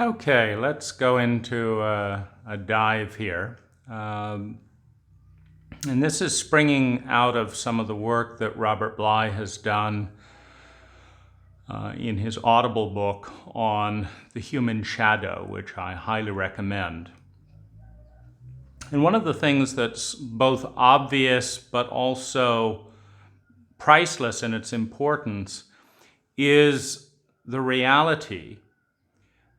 Okay, let's go into a dive here. And this is springing out of some of the work that Robert Bly has done in his Audible book on the human shadow, which I highly recommend. And one of the things that's both obvious but also priceless in its importance is the reality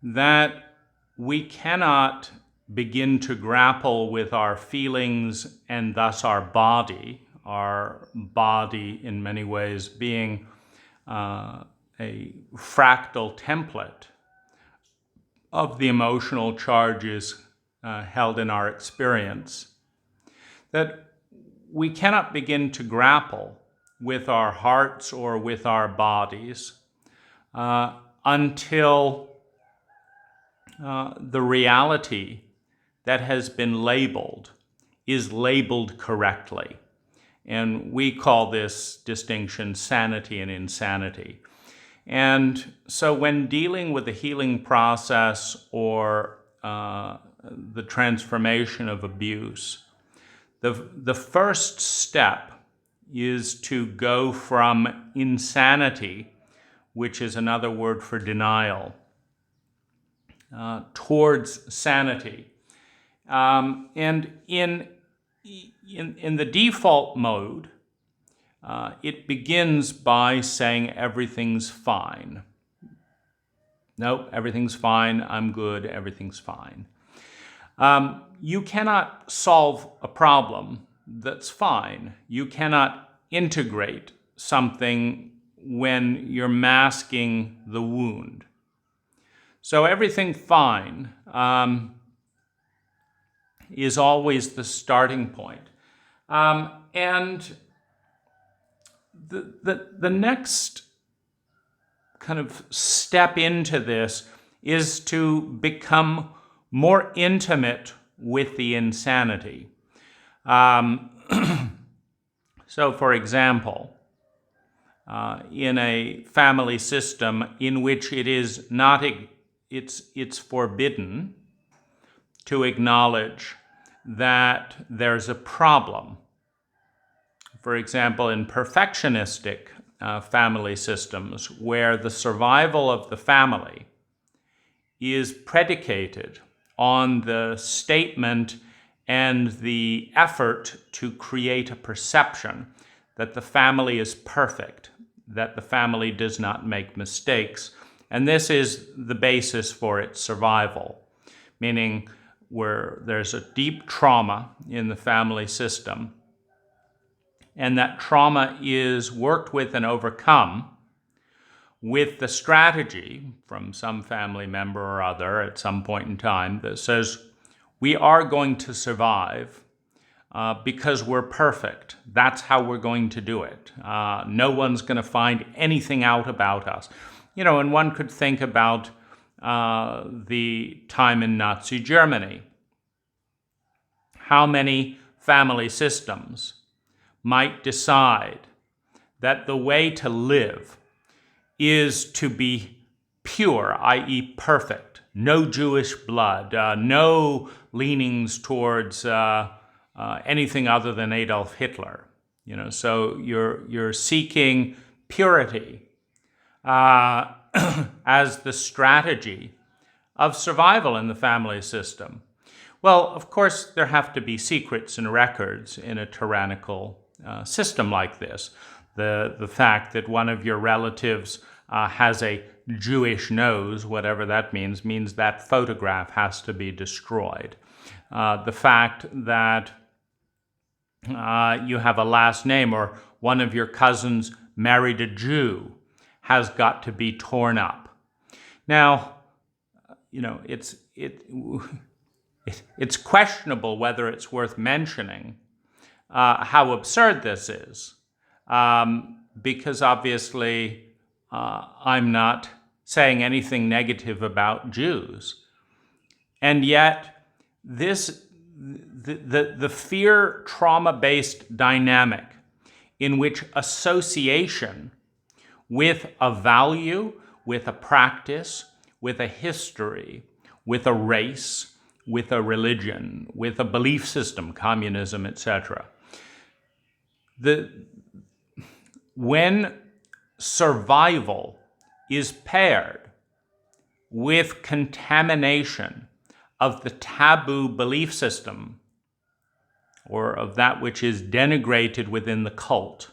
that we cannot begin to grapple with our feelings and thus our body in many ways being a fractal template of the emotional charges held in our experience, that we cannot begin to grapple with our hearts or with our bodies until the reality that has been labeled is labeled correctly. And we call this distinction sanity and insanity. And so when dealing with the healing process or the transformation of abuse, the first step is to go from insanity, which is another word for denial, towards sanity. And in the default mode, it begins by saying everything's fine. Nope, everything's fine, I'm good, everything's fine. You cannot solve a problem that's fine. You cannot integrate something when you're masking the wound. So everything fine is always the starting point. And the next kind of step into this is to become more intimate with the insanity. So for example, in a family system in which it is not, it's forbidden to acknowledge that there's a problem. For example, in perfectionistic family systems where the survival of the family is predicated on the statement and the effort to create a perception that the family is perfect, that the family does not make mistakes. And this is the basis for its survival, meaning where there's a deep trauma in the family system, and that trauma is worked with and overcome with the strategy from some family member or other at some point in time that says, we are going to survive because we're perfect. That's how we're going to do it. No one's going to find anything out about us. You know, and one could think about the time in Nazi Germany. How many family systems might decide that the way to live is to be pure, i.e. perfect, no Jewish blood, no leanings towards anything other than Adolf Hitler. You know, so you're seeking purity as the strategy of survival in the family system. Well, of course, there have to be secrets and records in a tyrannical system like this. The fact that one of your relatives has a Jewish nose, whatever that means that photograph has to be destroyed. The fact that you have a last name or one of your cousins married a Jew has got to be torn up. Now, you know, it's questionable whether it's worth mentioning how absurd this is, because obviously I'm not saying anything negative about Jews. And yet the fear trauma-based dynamic in which association with a value, with a practice, with a history, with a race, with a religion, with a belief system, communism, etc. When survival is paired with contamination of the taboo belief system, or of that which is denigrated within the cult,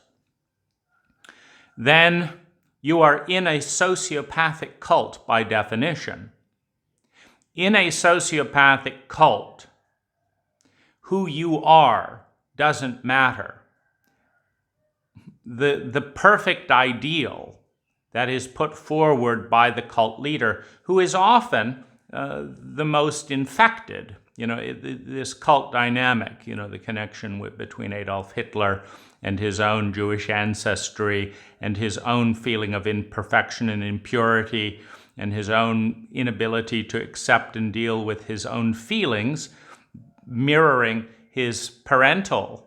then you are in a sociopathic cult by definition. In a sociopathic cult, who you are doesn't matter. The perfect ideal that is put forward by the cult leader, who is often the most infected. This cult dynamic, the connection between Adolf Hitler and his own Jewish ancestry and his own feeling of imperfection and impurity and his own inability to accept and deal with his own feelings, mirroring his parental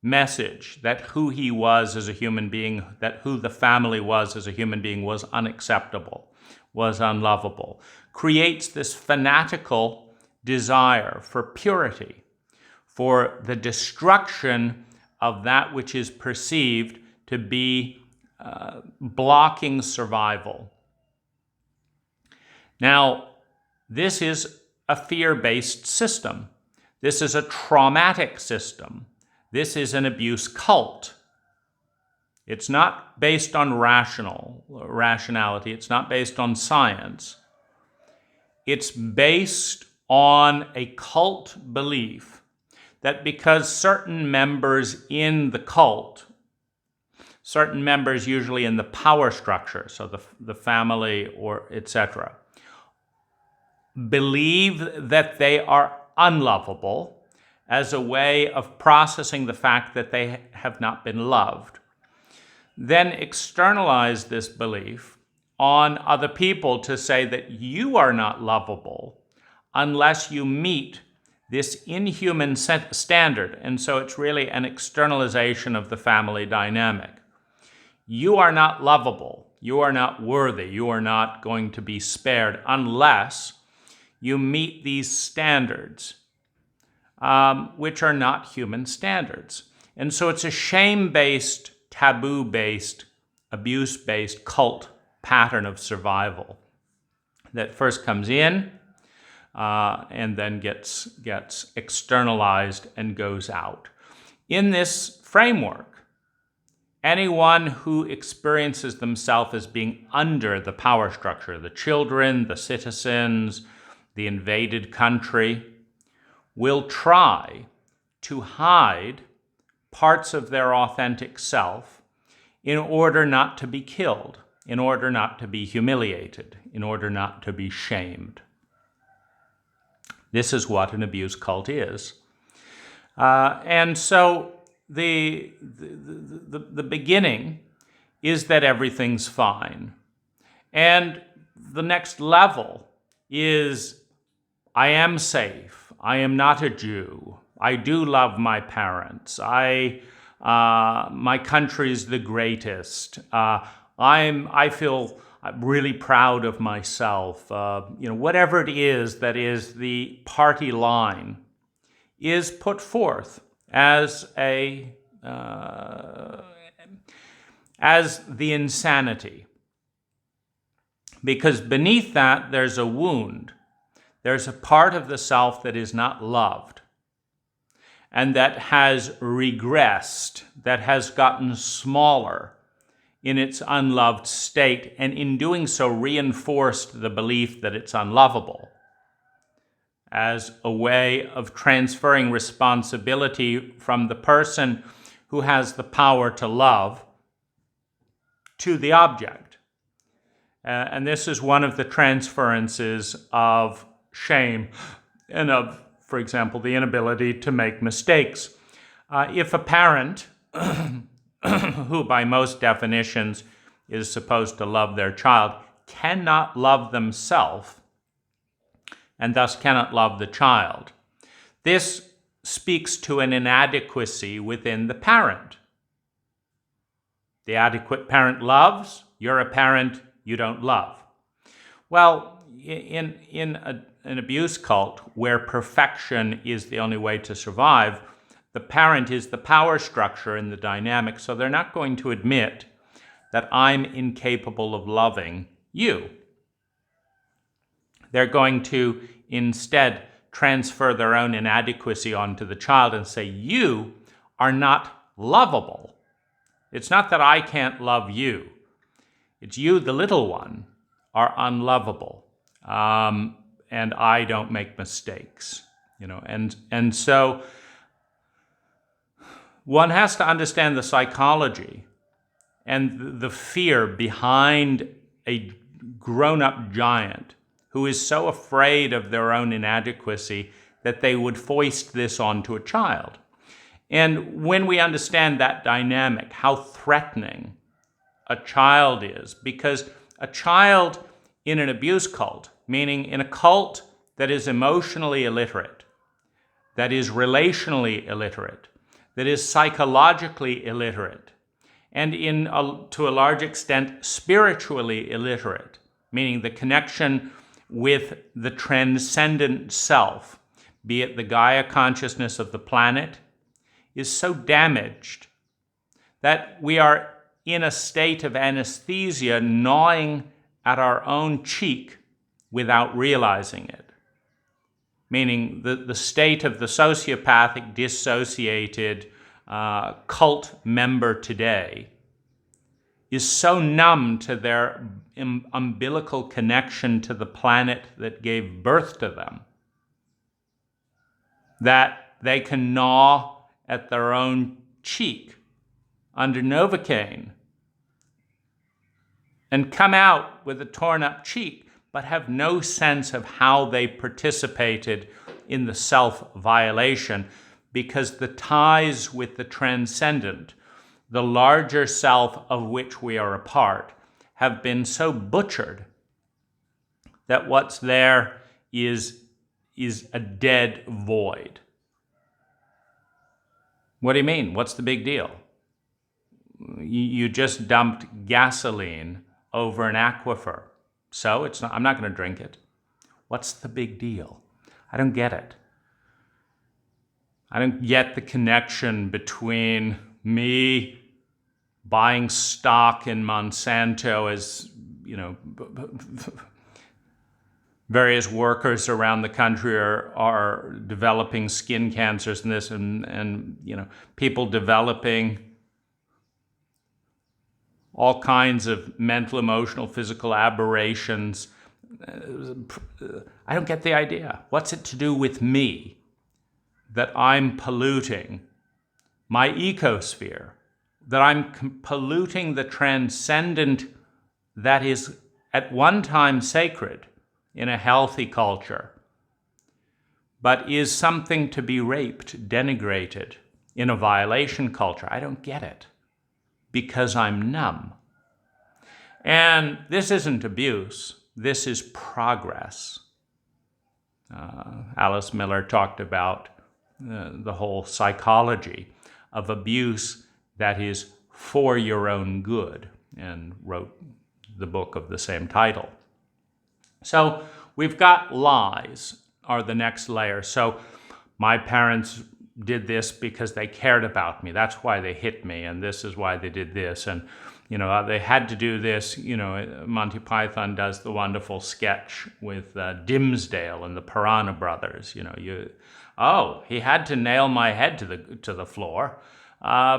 message that who he was as a human being, that who the family was as a human being was unacceptable, was unlovable, creates this fanatical desire for purity, for the destruction of that which is perceived to be blocking survival. Now, this is a fear-based system. This is a traumatic system. This is an abuse cult. It's not based on rationality. It's not based on science. It's based on a cult belief that because certain members in the cult, certain members usually in the power structure, so the family or etc., believe that they are unlovable as a way of processing the fact that they have not been loved, then externalize this belief on other people to say that you are not lovable unless you meet this inhuman standard. And so it's really an externalization of the family dynamic. You are not lovable. You are not worthy. You are not going to be spared unless you meet these standards, which are not human standards. And so it's a shame-based, taboo-based, abuse-based cult pattern of survival that first comes in and then gets externalized and goes out. In this framework, anyone who experiences themselves as being under the power structure, the children, the citizens, the invaded country, will try to hide parts of their authentic self in order not to be killed, in order not to be humiliated, in order not to be shamed. This is what an abuse cult is. And so the beginning is that everything's fine. And the next level is, I am safe. I am not a Jew. I do love my parents. My country is the greatest. I feel really proud of myself. Whatever it is that is the party line is put forth as the insanity. Because beneath that, there's a wound. There's a part of the self that is not loved and that has regressed, that has gotten smaller in its unloved state, and in doing so reinforced the belief that it's unlovable as a way of transferring responsibility from the person who has the power to love to the object. And this is one of the transferences of shame and of, for example, the inability to make mistakes. If a parent, who by most definitions is supposed to love their child, cannot love themselves and thus cannot love the child, this speaks to an inadequacy within the parent. The adequate parent loves. You're a parent, you don't love. Well, an abuse cult where perfection is the only way to survive, the parent is the power structure in the dynamic, so they're not going to admit that I'm incapable of loving you. They're going to instead transfer their own inadequacy onto the child and say, you are not lovable. It's not that I can't love you. It's you, the little one, are unlovable. And I don't make mistakes. And so one has to understand the psychology and the fear behind a grown-up giant who is so afraid of their own inadequacy that they would foist this onto a child. And when we understand that dynamic, how threatening a child is, because a child in an abuse cult, meaning in a cult that is emotionally illiterate, that is relationally illiterate, that is psychologically illiterate, and to a large extent spiritually illiterate, meaning the connection with the transcendent self, be it the Gaia consciousness of the planet, is so damaged that we are in a state of anesthesia gnawing at our own cheek without realizing it. Meaning the state of the sociopathic, dissociated cult member today is so numb to their umbilical connection to the planet that gave birth to them that they can gnaw at their own cheek under Novocaine and come out with a torn up cheek, but have no sense of how they participated in the self-violation, because the ties with the transcendent, the larger self of which we are a part, have been so butchered that what's there is a dead void. What do you mean? What's the big deal? You just dumped gasoline over an aquifer. So I'm not going to drink it. What's the big deal? I don't get it. I don't get the connection between me buying stock in Monsanto as, various workers around the country are developing skin cancers and this, and people developing all kinds of mental, emotional, physical aberrations. I don't get the idea. What's it to do with me that I'm polluting my ecosphere, that I'm polluting the transcendent that is at one time sacred in a healthy culture, but is something to be raped, denigrated in a violation culture? I don't get it, because I'm numb. And this isn't abuse, this is progress. Alice Miller talked about the whole psychology of abuse that is for your own good, and wrote the book of the same title. So we've got lies are the next layer. So my parents did this because they cared about me. That's why they hit me, and this is why they did this. And, they had to do this. Monty Python does the wonderful sketch with Dimsdale and the Piranha Brothers. He had to nail my head to the floor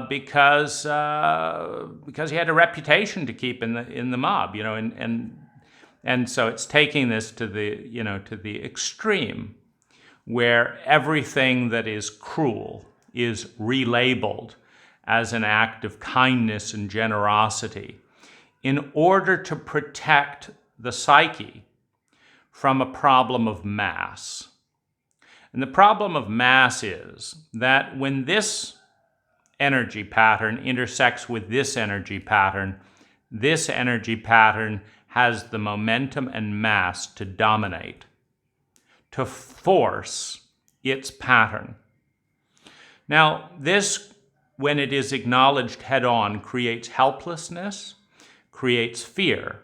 because he had a reputation to keep in the mob. And so it's taking this to the extreme, where everything that is cruel is relabeled as an act of kindness and generosity in order to protect the psyche from a problem of mass. And the problem of mass is that when this energy pattern intersects with this energy pattern has the momentum and mass to dominate, to force its pattern. Now, this, when it is acknowledged head-on, creates helplessness, creates fear,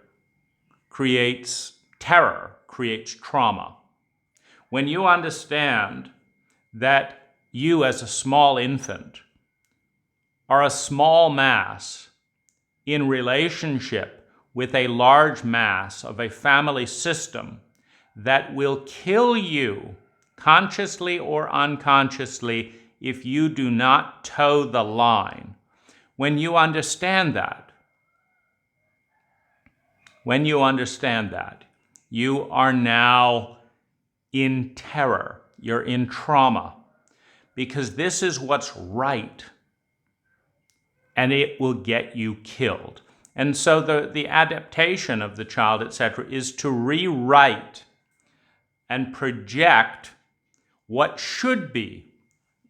creates terror, creates trauma. When you understand that you as a small infant are a small mass in relationship with a large mass of a family system that will kill you consciously or unconsciously if you do not toe the line. When you understand that, you are now in terror, you're in trauma, because this is what's right, and it will get you killed. And so the adaptation of the child, etc., is to rewrite and project what should be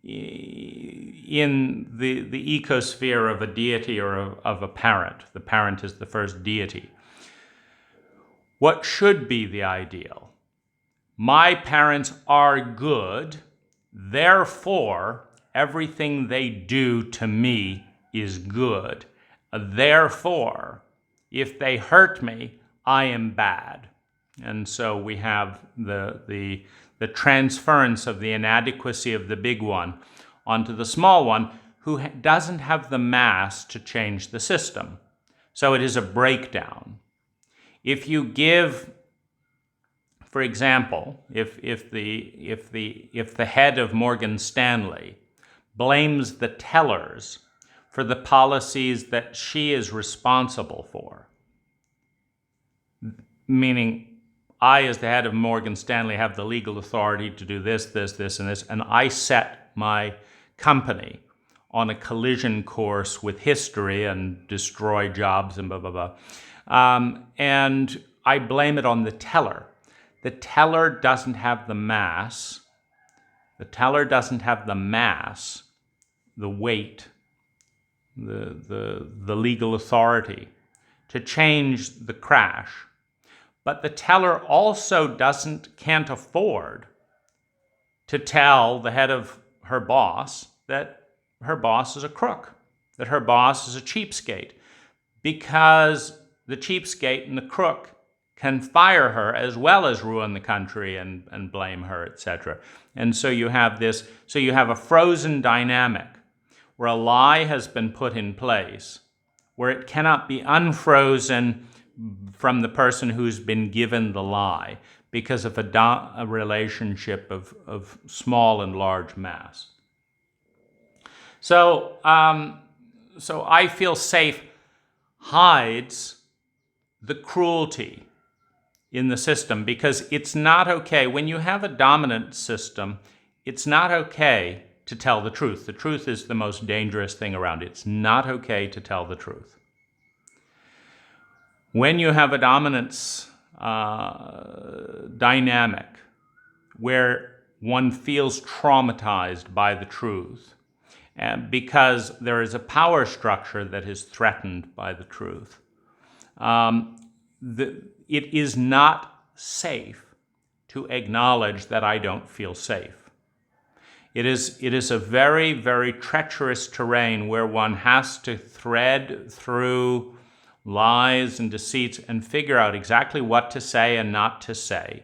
in the ecosphere of a deity or of a parent. The parent is the first deity. What should be the ideal? My parents are good, therefore everything they do to me is good. Therefore, if they hurt me, I am bad. And so we have the transference of the inadequacy of the big one onto the small one, who doesn't have the mass to change the system. So it is a breakdown. If you give, for example, if the head of Morgan Stanley blames the tellers for the policies that she is responsible for, meaning I, as the head of Morgan Stanley, have the legal authority to do this, this, this, and this, and I set my company on a collision course with history and destroy jobs and blah, blah, blah. And I blame it on the teller. The teller doesn't have the mass. The teller doesn't have the mass, the weight, the legal authority to change the crash. But the teller also can't afford to tell the head of her boss that her boss is a crook, that her boss is a cheapskate, because the cheapskate and the crook can fire her as well as ruin the country and blame her, etc. And so you have a frozen dynamic where a lie has been put in place, where it cannot be unfrozen from the person who's been given the lie because of a relationship of small and large mass. So I feel safe hides the cruelty in the system, because it's not okay. When you have a dominant system, it's not okay to tell the truth. The truth is the most dangerous thing around. It's not okay to tell the truth. When you have a dominance dynamic where one feels traumatized by the truth, because there is a power structure that is threatened by the truth, it is not safe to acknowledge that I don't feel safe. It is a very, very treacherous terrain where one has to thread through lies and deceits and figure out exactly what to say and not to say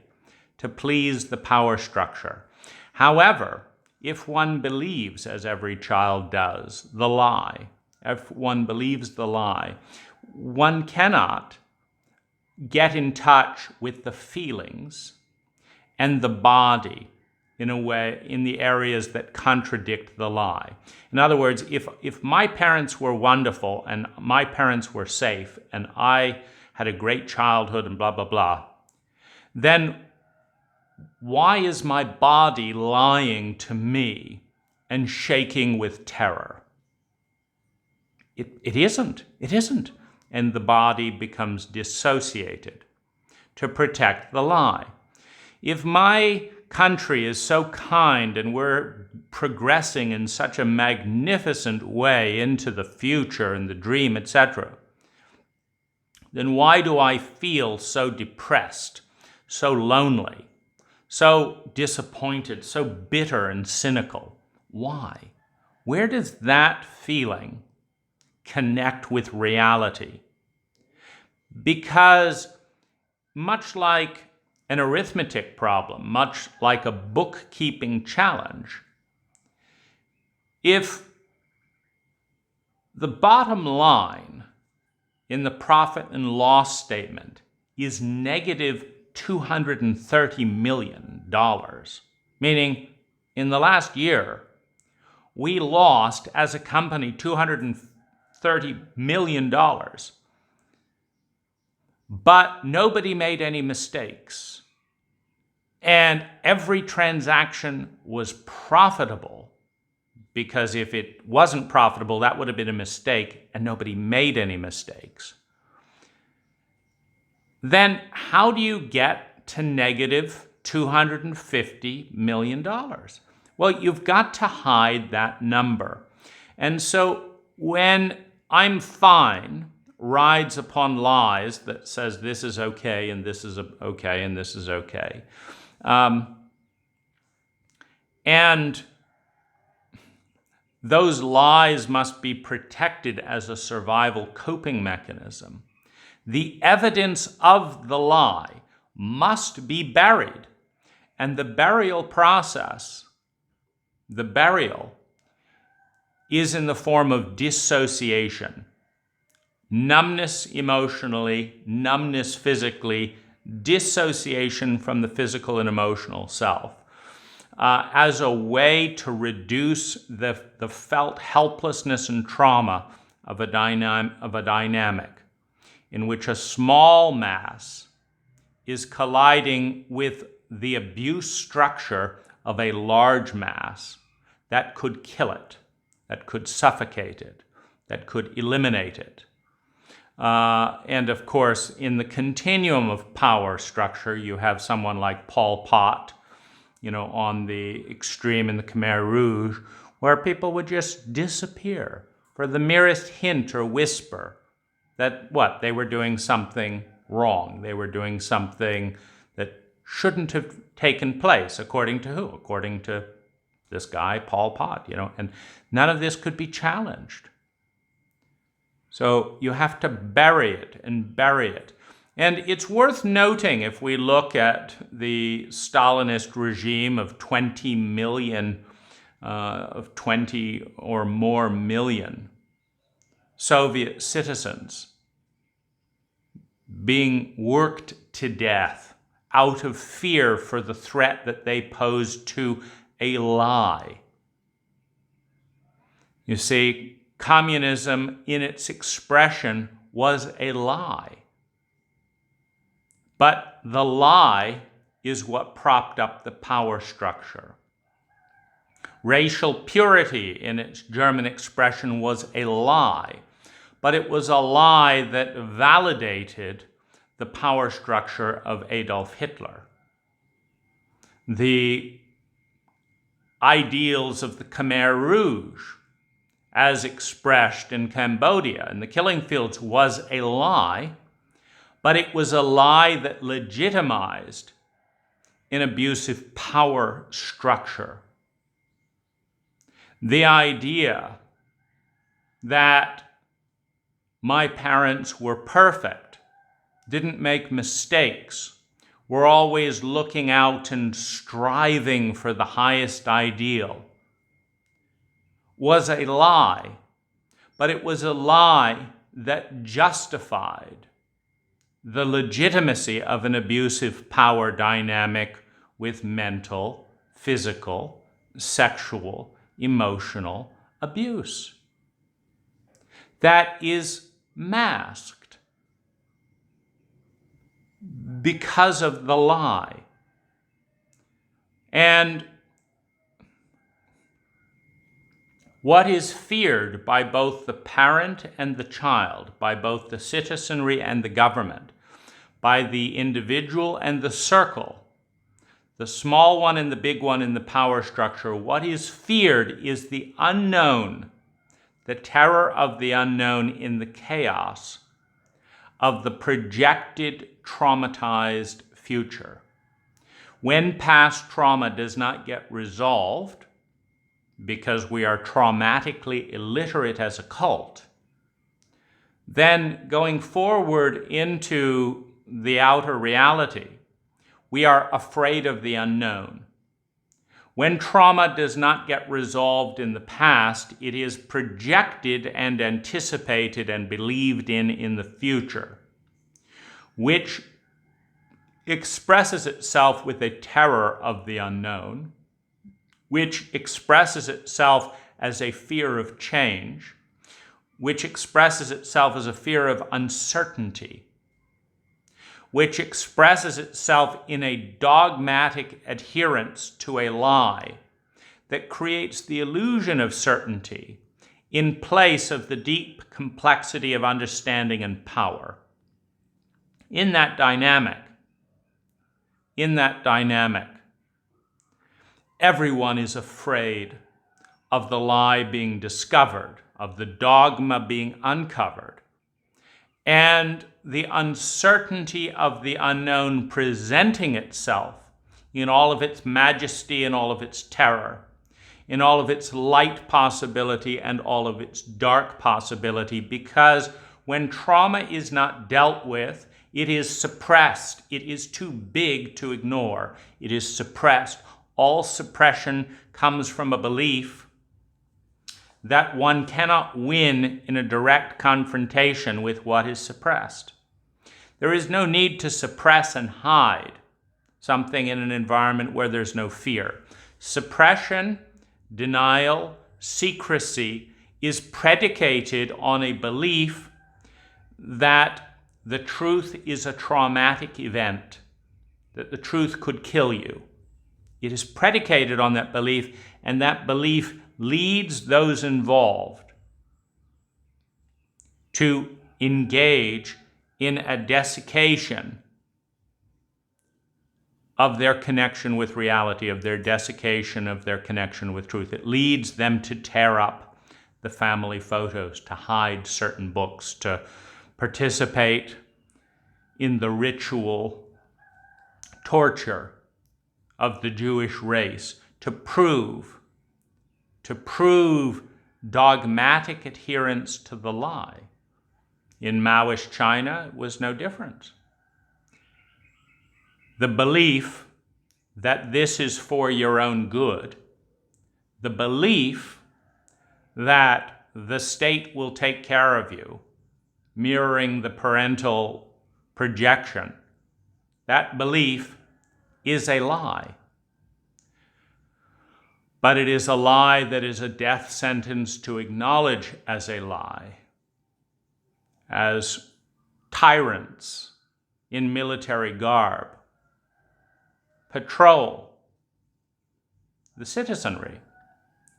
to please the power structure. However, if one believes, as every child does, the lie, if one believes the lie, one cannot get in touch with the feelings and the body in a way, in the areas that contradict the lie. In other words, if my parents were wonderful and my parents were safe and I had a great childhood and blah, blah, blah, then why is my body lying to me and shaking with terror? It isn't. And the body becomes dissociated to protect the lie. If my country is so kind and we're progressing in such a magnificent way into the future and the dream, etc., then why do I feel so depressed, so lonely, so disappointed, so bitter and cynical? Why? Where does that feeling connect with reality? Because much like an arithmetic problem, much like a bookkeeping challenge. If the bottom line in the profit and loss statement is negative $230 million, meaning in the last year, we lost as a company $230 million, but nobody made any mistakes. And every transaction was profitable, because if it wasn't profitable, that would have been a mistake, and nobody made any mistakes. Then how do you get to negative $250 million? Well, you've got to hide that number. And so when I'm fine rides upon lies that says this is okay and this is okay and this is okay, and those lies must be protected as a survival coping mechanism, the evidence of the lie must be buried. And the burial process, the burial, is in the form of dissociation. Numbness emotionally, numbness physically, dissociation from the physical and emotional self, as a way to reduce the felt helplessness and trauma of a dynamic in which a small mass is colliding with the abuse structure of a large mass that could kill it, that could suffocate it, that could eliminate it. And of course, in the continuum of power structure, you have someone like Pol Pot, on the extreme in the Khmer Rouge, where people would just disappear for the merest hint or whisper that they were doing something wrong. They were doing something that shouldn't have taken place, according to who? According to this guy, Pol Pot, and none of this could be challenged. So you have to bury it and bury it. And it's worth noting, if we look at the Stalinist regime of 20 million, of 20 or more million Soviet citizens being worked to death out of fear for the threat that they posed to a lie. You see, communism in its expression was a lie. But the lie is what propped up the power structure. Racial purity in its German expression was a lie, but it was a lie that validated the power structure of Adolf Hitler. The ideals of the Khmer Rouge, as expressed in Cambodia in the killing fields, was a lie, but it was a lie that legitimized an abusive power structure. The idea that my parents were perfect, didn't make mistakes, were always looking out and striving for the highest ideal, was a lie, but it was a lie that justified the legitimacy of an abusive power dynamic with mental, physical, sexual, emotional abuse. That is masked because of the lie. And what is feared by both the parent and the child, by both the citizenry and the government, by the individual and the circle, the small one and the big one in the power structure, what is feared is the unknown, the terror of the unknown in the chaos of the projected traumatized future. When past trauma does not get resolved, because we are traumatically illiterate as a cult, then going forward into the outer reality, We are afraid of the unknown. When trauma does not get resolved in the past, it is projected and anticipated and believed in the future, which expresses itself with a terror of the unknown, which expresses itself as a fear of change, which expresses itself as a fear of uncertainty, which expresses itself in a dogmatic adherence to a lie that creates the illusion of certainty in place of the deep complexity of understanding and power. In that dynamic, everyone is afraid of the lie being discovered, of the dogma being uncovered, and the uncertainty of the unknown presenting itself in all of its majesty and all of its terror, in all of its light possibility and all of its dark possibility, because when trauma is not dealt with, it is suppressed. It is too big to ignore. It is suppressed. All suppression comes from a belief that one cannot win in a direct confrontation with what is suppressed. There is no need to suppress and hide something in an environment where there's no fear. Suppression, denial, secrecy is predicated on a belief that the truth is a traumatic event, that the truth could kill you. It is predicated on that belief, and that belief leads those involved to engage in a desiccation of their connection with reality, of their desiccation of their connection with truth. It leads them to tear up the family photos, to hide certain books, to participate in the ritual torture of the Jewish race, to prove dogmatic adherence to the lie. In Maoist China, it was no different. The belief that this is for your own good, the belief that the state will take care of you, mirroring the parental projection, that belief is a lie. But it is a lie that is a death sentence to acknowledge as a lie, as tyrants in military garb patrol the citizenry,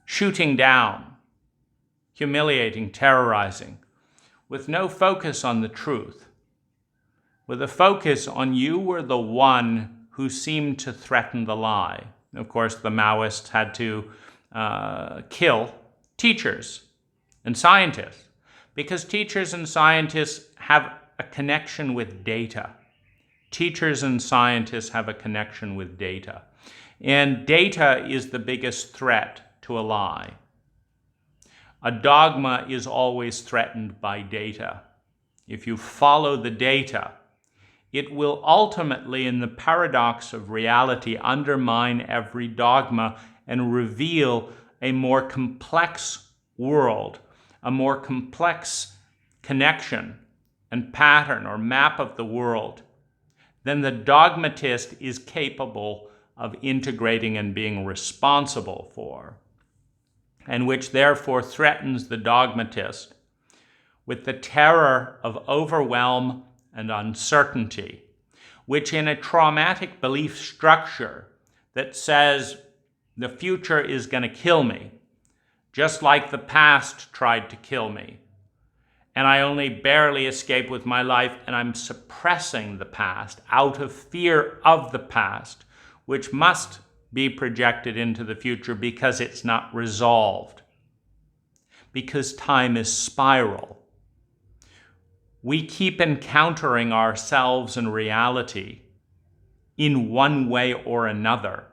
shooting down, humiliating, terrorizing, with no focus on the truth, with a focus on you were the one who seemed to threaten the lie. Of course, the Maoists had to kill teachers and scientists, because teachers and scientists have a connection with data. Teachers and scientists have a connection with data. And data is the biggest threat to a lie. A dogma is always threatened by data. If you follow the data, it will ultimately, in the paradox of reality, undermine every dogma and reveal a more complex world, a more complex connection and pattern or map of the world than the dogmatist is capable of integrating and being responsible for, and which therefore threatens the dogmatist with the terror of overwhelm and uncertainty, which in a traumatic belief structure that says the future is going to kill me, just like the past tried to kill me, and I only barely escape with my life, and I'm suppressing the past out of fear of the past, which must be projected into the future because it's not resolved, because time is spiral. We keep encountering ourselves and reality in one way or another,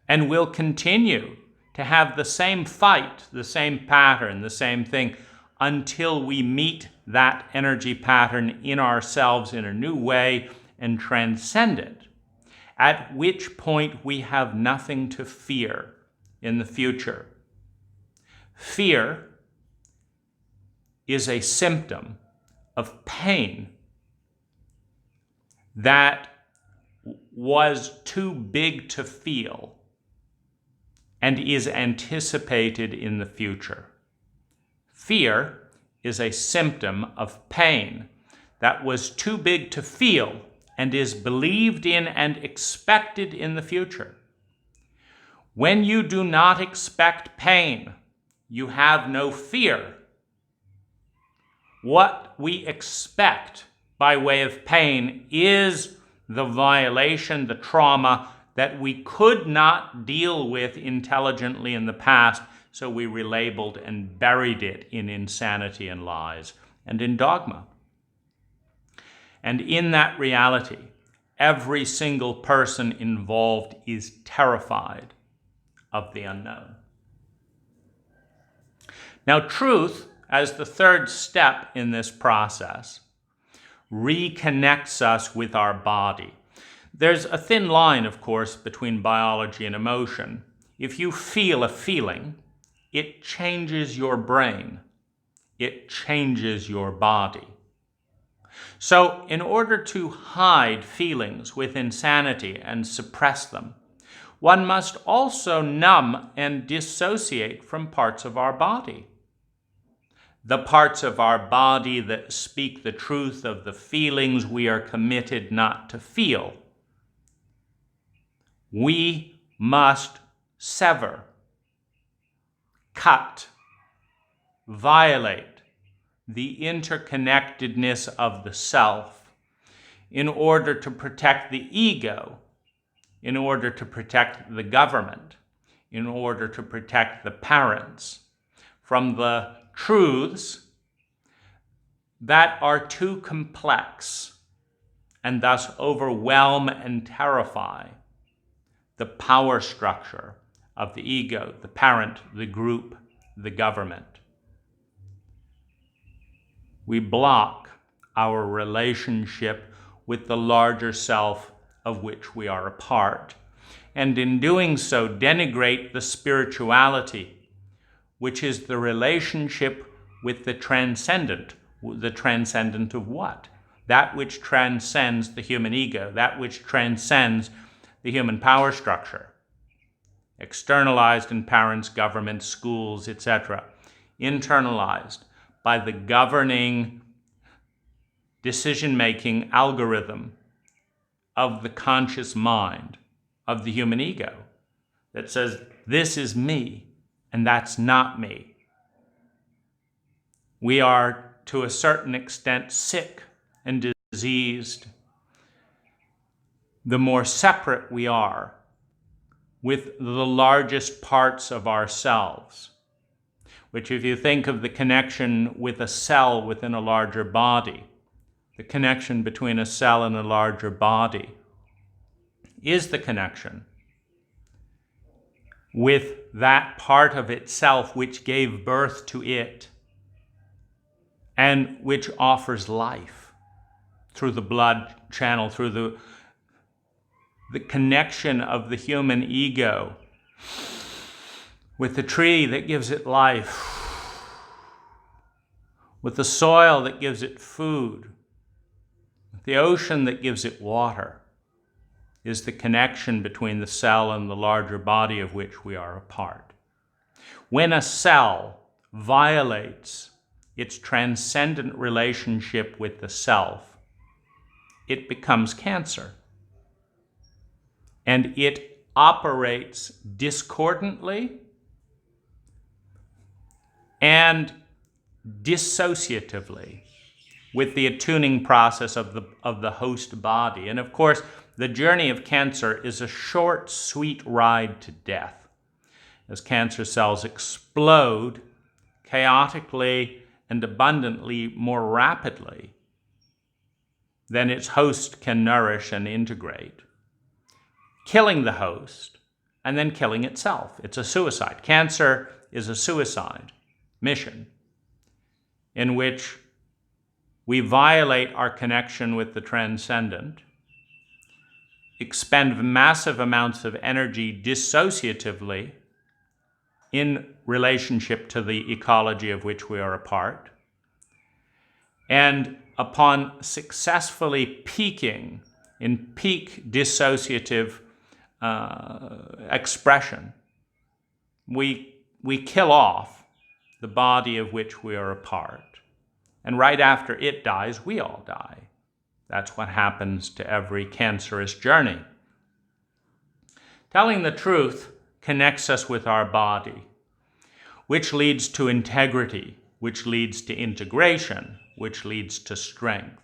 and we'll continue to have the same fight, the same pattern, the same thing, until we meet that energy pattern in ourselves in a new way and transcend it. at which point we have nothing to fear in the future. Fear is a symptom of pain that was too big to feel and is anticipated in the future. Fear is a symptom of pain that was too big to feel and is believed in and expected in the future. When you do not expect pain, you have no fear. What we expect by way of pain is the violation, the trauma that we could not deal with intelligently in the past, so we relabeled and buried it in insanity and lies and in dogma. And in that reality, every single person involved is terrified of the unknown. Now, truth, as the third step in this process, reconnects us with our body. There's a thin line, of course, between biology and emotion. If you feel a feeling, it changes your brain. It changes your body. So, in order to hide feelings with insanity and suppress them, one must also numb and dissociate from parts of our body. The parts of our body that speak the truth of the feelings we are committed not to feel. We must sever, cut, violate the interconnectedness of the self in order to protect the ego, in order to protect the government, in order to protect the parents from the truths that are too complex and thus overwhelm and terrify the power structure of the ego, the parent, the group, the government. We block our relationship with the larger self of which we are a part, and in doing so denigrate the spirituality, which is the relationship with the transcendent. The transcendent of what? That which transcends the human ego, that which transcends the human power structure, externalized in parents, government, schools, etc., internalized by the governing decision-making algorithm of the conscious mind of the human ego that says, this is me and that's not me. We are, to a certain extent, sick and diseased. The more separate we are with the largest parts of ourselves, which if you think of the connection with a cell within a larger body, the connection between a cell and a larger body is the connection with that part of itself which gave birth to it and which offers life through the blood channel, through the connection of the human ego with the tree that gives it life, with the soil that gives it food, with the ocean that gives it water, is the connection between the cell and the larger body of which we are a part. When a cell violates its transcendent relationship with the self, it becomes cancer. And it operates discordantly and dissociatively with the attuning process of the host body. And of course, the journey of cancer is a short, sweet ride to death, as cancer cells explode chaotically and abundantly more rapidly than its host can nourish and integrate, killing the host and then killing itself. It's a suicide. Cancer is a suicide mission in which we violate our connection with the transcendent expend massive amounts of energy dissociatively in relationship to the ecology of which we are a part. And upon successfully peaking in peak dissociative expression, we kill off the body of which we are a part. And right after it dies, we all die. That's what happens to every cancerous journey. Telling the truth connects us with our body, which leads to integrity, which leads to integration, which leads to strength.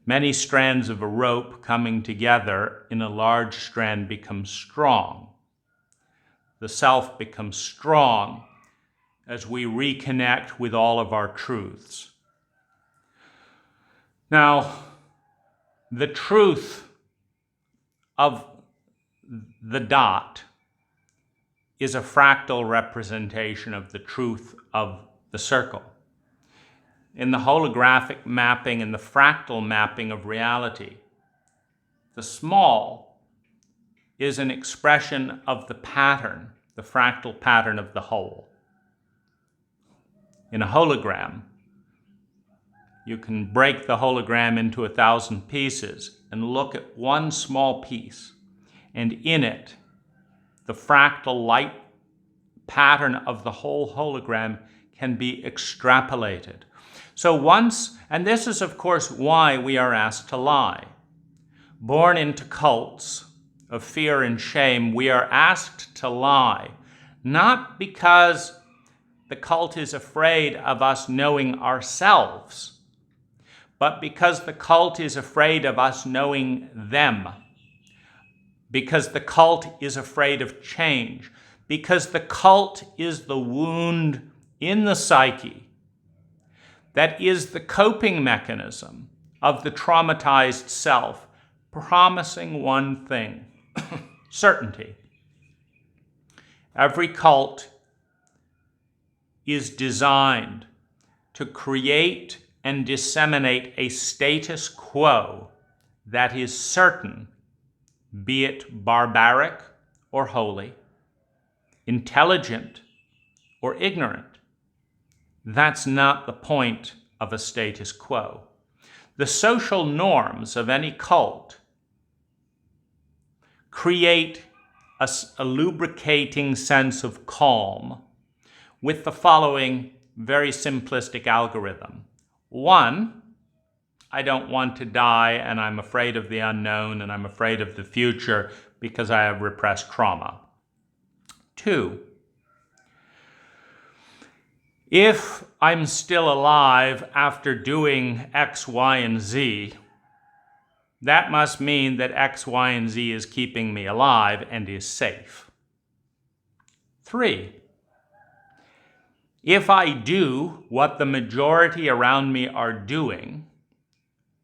Many strands of a rope coming together in a large strand become strong. The self becomes strong as we reconnect with all of our truths. Now, the truth of the dot is a fractal representation of the truth of the circle. In the holographic mapping and the fractal mapping of reality, the small is an expression of the pattern, the fractal pattern of the whole. In a hologram, you can break the hologram into 1,000 pieces and look at one small piece, and in it, the fractal light pattern of the whole hologram can be extrapolated. So once, and this is of course why we are asked to lie. Born into cults of fear and shame, we are asked to lie, not because the cult is afraid of us knowing ourselves, but because the cult is afraid of us knowing them, because the cult is afraid of change, because the cult is the wound in the psyche that is the coping mechanism of the traumatized self, promising one thing, certainty. Every cult is designed to create and disseminate a status quo that is certain, be it barbaric or holy, intelligent or ignorant. That's not the point of a status quo. The social norms of any cult create a lubricating sense of calm with the following very simplistic algorithm. 1, I don't want to die, and I'm afraid of the unknown, and I'm afraid of the future because I have repressed trauma. 2, if I'm still alive after doing X, Y, and Z, that must mean that X, Y, and Z is keeping me alive and is safe. 3, if I do what the majority around me are doing,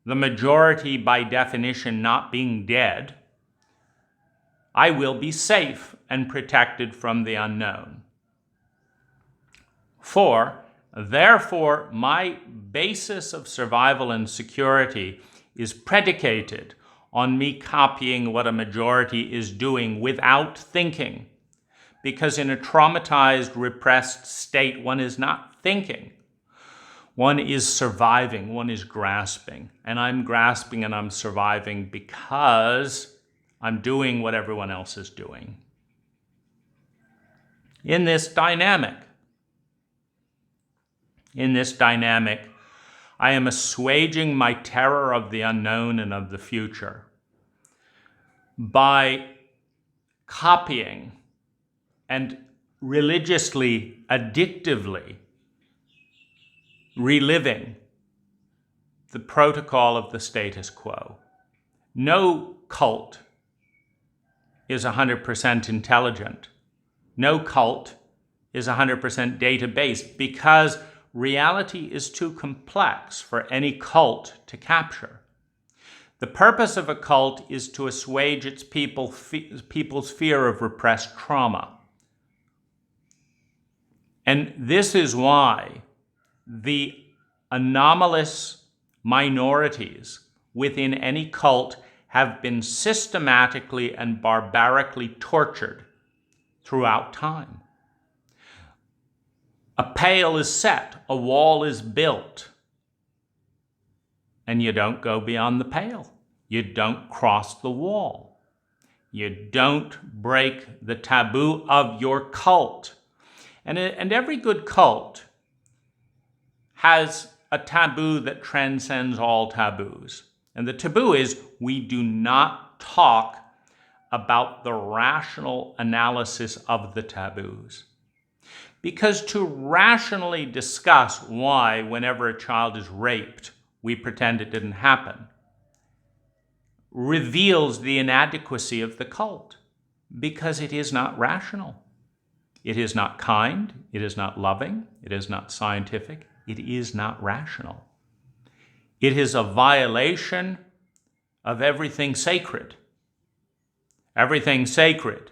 the majority by definition not being dead, I will be safe and protected from the unknown. 4, therefore, my basis of survival and security is predicated on me copying what a majority is doing without thinking. Because in a traumatized, repressed state, one is not thinking. One is surviving, one is grasping. And I'm grasping and I'm surviving because I'm doing what everyone else is doing. In this dynamic, I am assuaging my terror of the unknown and of the future by copying and religiously, addictively reliving the protocol of the status quo. No cult is 100% intelligent. No cult is 100% data-based because reality is too complex for any cult to capture. The purpose of a cult is to assuage its people's fear of repressed trauma. And this is why the anomalous minorities within any cult have been systematically and barbarically tortured throughout time. A pale is set, a wall is built, and you don't go beyond the pale. You don't cross the wall. You don't break the taboo of your cult. And every good cult has a taboo that transcends all taboos. And the taboo is we do not talk about the rational analysis of the taboos. Because to rationally discuss why, whenever a child is raped, we pretend it didn't happen, reveals the inadequacy of the cult, because it is not rational. It is not kind, it is not loving, it is not scientific, it is not rational. It is a violation of everything sacred. Everything sacred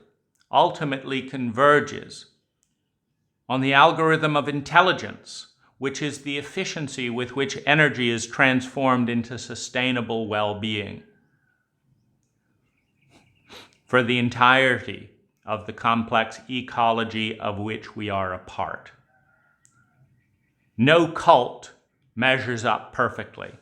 ultimately converges on the algorithm of intelligence, which is the efficiency with which energy is transformed into sustainable well-being for the entirety of the complex ecology of which we are a part. No cult measures up perfectly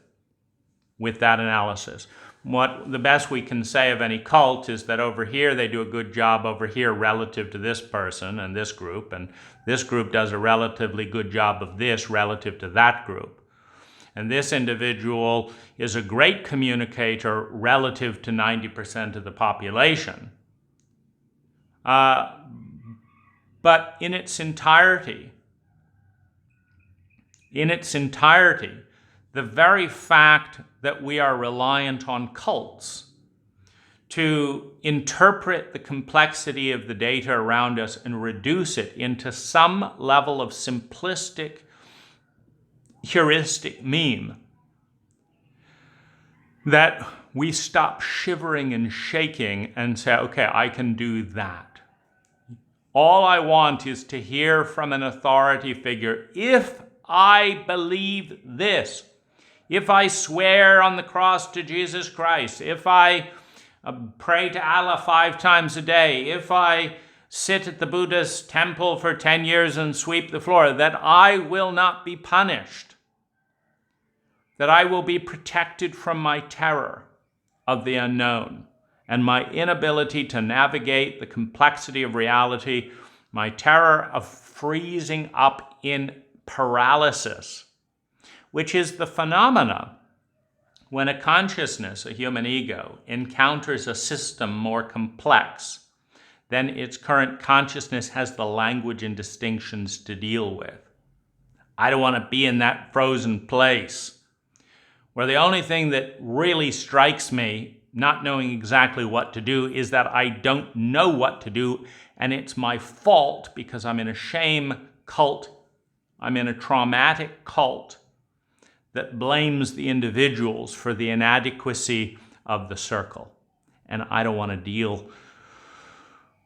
with that analysis. The best we can say of any cult is that over here they do a good job over here relative to this person and this group does a relatively good job of this relative to that group. And this individual is a great communicator relative to 90% of the population. But in its entirety, the very fact that we are reliant on cults to interpret the complexity of the data around us and reduce it into some level of simplistic, heuristic meme, that we stop shivering and shaking and say, okay, I can do that. All I want is to hear from an authority figure, if I believe this, if I swear on the cross to Jesus Christ, if I pray to Allah 5 times a day, if I sit at the Buddha's temple for 10 years and sweep the floor, that I will not be punished, that I will be protected from my terror of the unknown and my inability to navigate the complexity of reality, my terror of freezing up in paralysis, which is the phenomena when a consciousness, a human ego, encounters a system more complex than its current consciousness has the language and distinctions to deal with. I don't want to be in that frozen place where the only thing that really strikes me, not knowing exactly what to do, is that I don't know what to do, and it's my fault because I'm in a shame cult, I'm in a traumatic cult that blames the individuals for the inadequacy of the circle. And I don't want to deal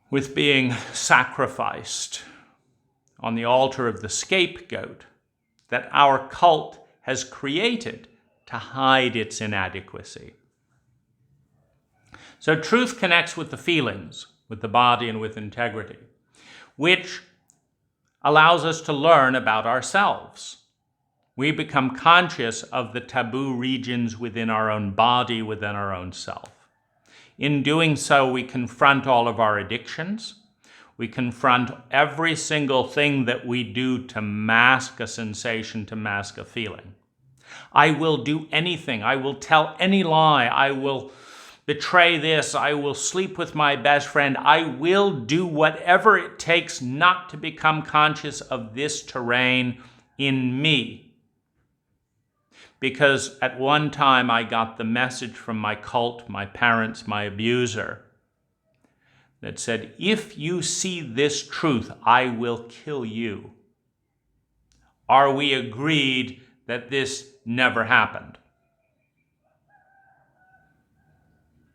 with being sacrificed on the altar of the scapegoat that our cult has created to hide its inadequacy. So truth connects with the feelings, with the body, and with integrity, which allows us to learn about ourselves. We become conscious of the taboo regions within our own body, within our own self. In doing so, we confront all of our addictions. We confront every single thing that we do to mask a sensation, to mask a feeling. I will do anything. I will tell any lie. I will betray this. I will sleep with my best friend. I will do whatever it takes not to become conscious of this terrain in me. Because at one time I got the message from my cult, my parents, my abuser, that said, if you see this truth, I will kill you. Are we agreed that this never happened?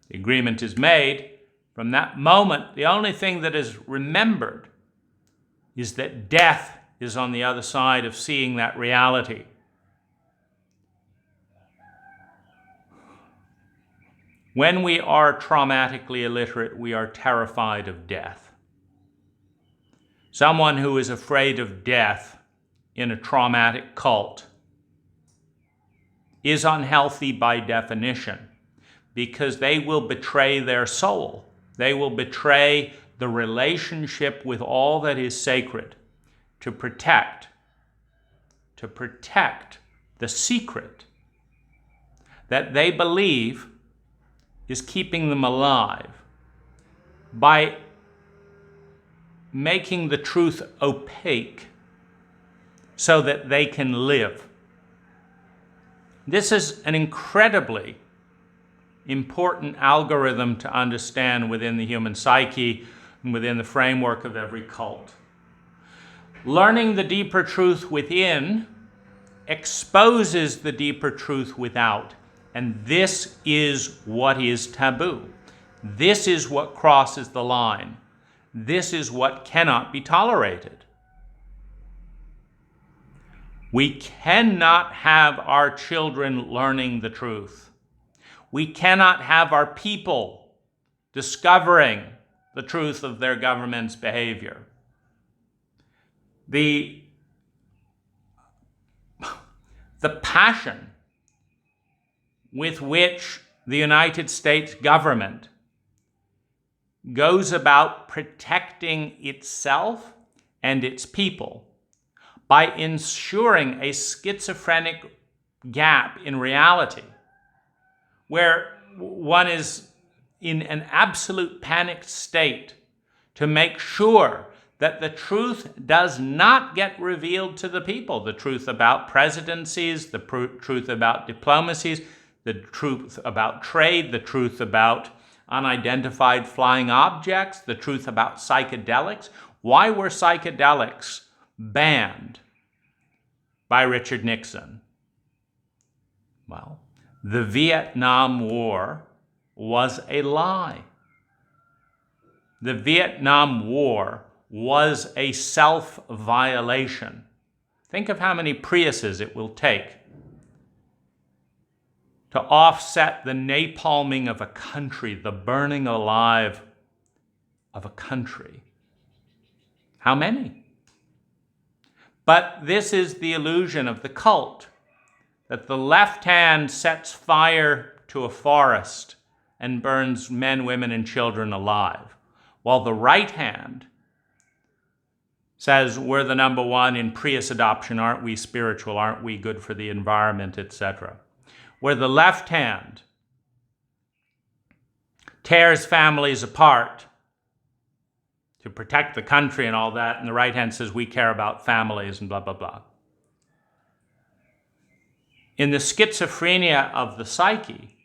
The agreement is made. From that moment, the only thing that is remembered is that death is on the other side of seeing that reality. When we are traumatically illiterate, we are terrified of death. Someone who is afraid of death in a traumatic cult is unhealthy by definition, because they will betray their soul. They will betray the relationship with all that is sacred to protect the secret that they believe is keeping them alive by making the truth opaque so that they can live. This is an incredibly important algorithm to understand within the human psyche and within the framework of every cult. Learning the deeper truth within exposes the deeper truth without, and this is what is taboo. This is what crosses the line. This is what cannot be tolerated. We cannot have our children learning the truth. We cannot have our people discovering the truth of their government's behavior. The passion with which the United States government goes about protecting itself and its people by ensuring a schizophrenic gap in reality, where one is in an absolute panicked state to make sure that the truth does not get revealed to the people. The truth about presidencies, the truth about diplomacies, the truth about trade, the truth about unidentified flying objects, the truth about psychedelics. Why were psychedelics banned by Richard Nixon? Well, the Vietnam War was a lie. The Vietnam War was a self-violation. Think of how many Priuses it will take to offset the napalming of a country, the burning alive of a country. How many? But this is the illusion of the cult, that the left hand sets fire to a forest and burns men, women, and children alive, while the right hand says, we're the number one in Prius adoption, aren't we spiritual, aren't we good for the environment, etc. Where the left hand tears families apart to protect the country and all that, and the right hand says, we care about families and blah, blah, blah. In the schizophrenia of the psyche,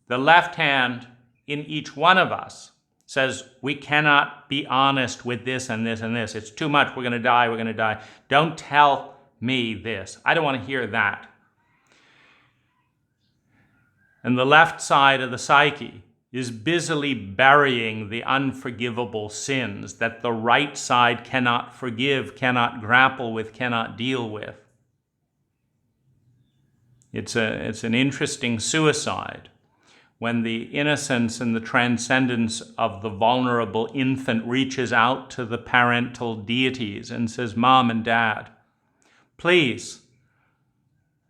the left hand in each one of us says, we cannot be honest with this and this and this. It's too much. We're going to die. We're going to die. Don't tell me this. I don't want to hear that. And the left side of the psyche is busily burying the unforgivable sins that the right side cannot forgive, cannot grapple with, cannot deal with. It's an interesting suicide when the innocence and the transcendence of the vulnerable infant reaches out to the parental deities and says, Mom and Dad, please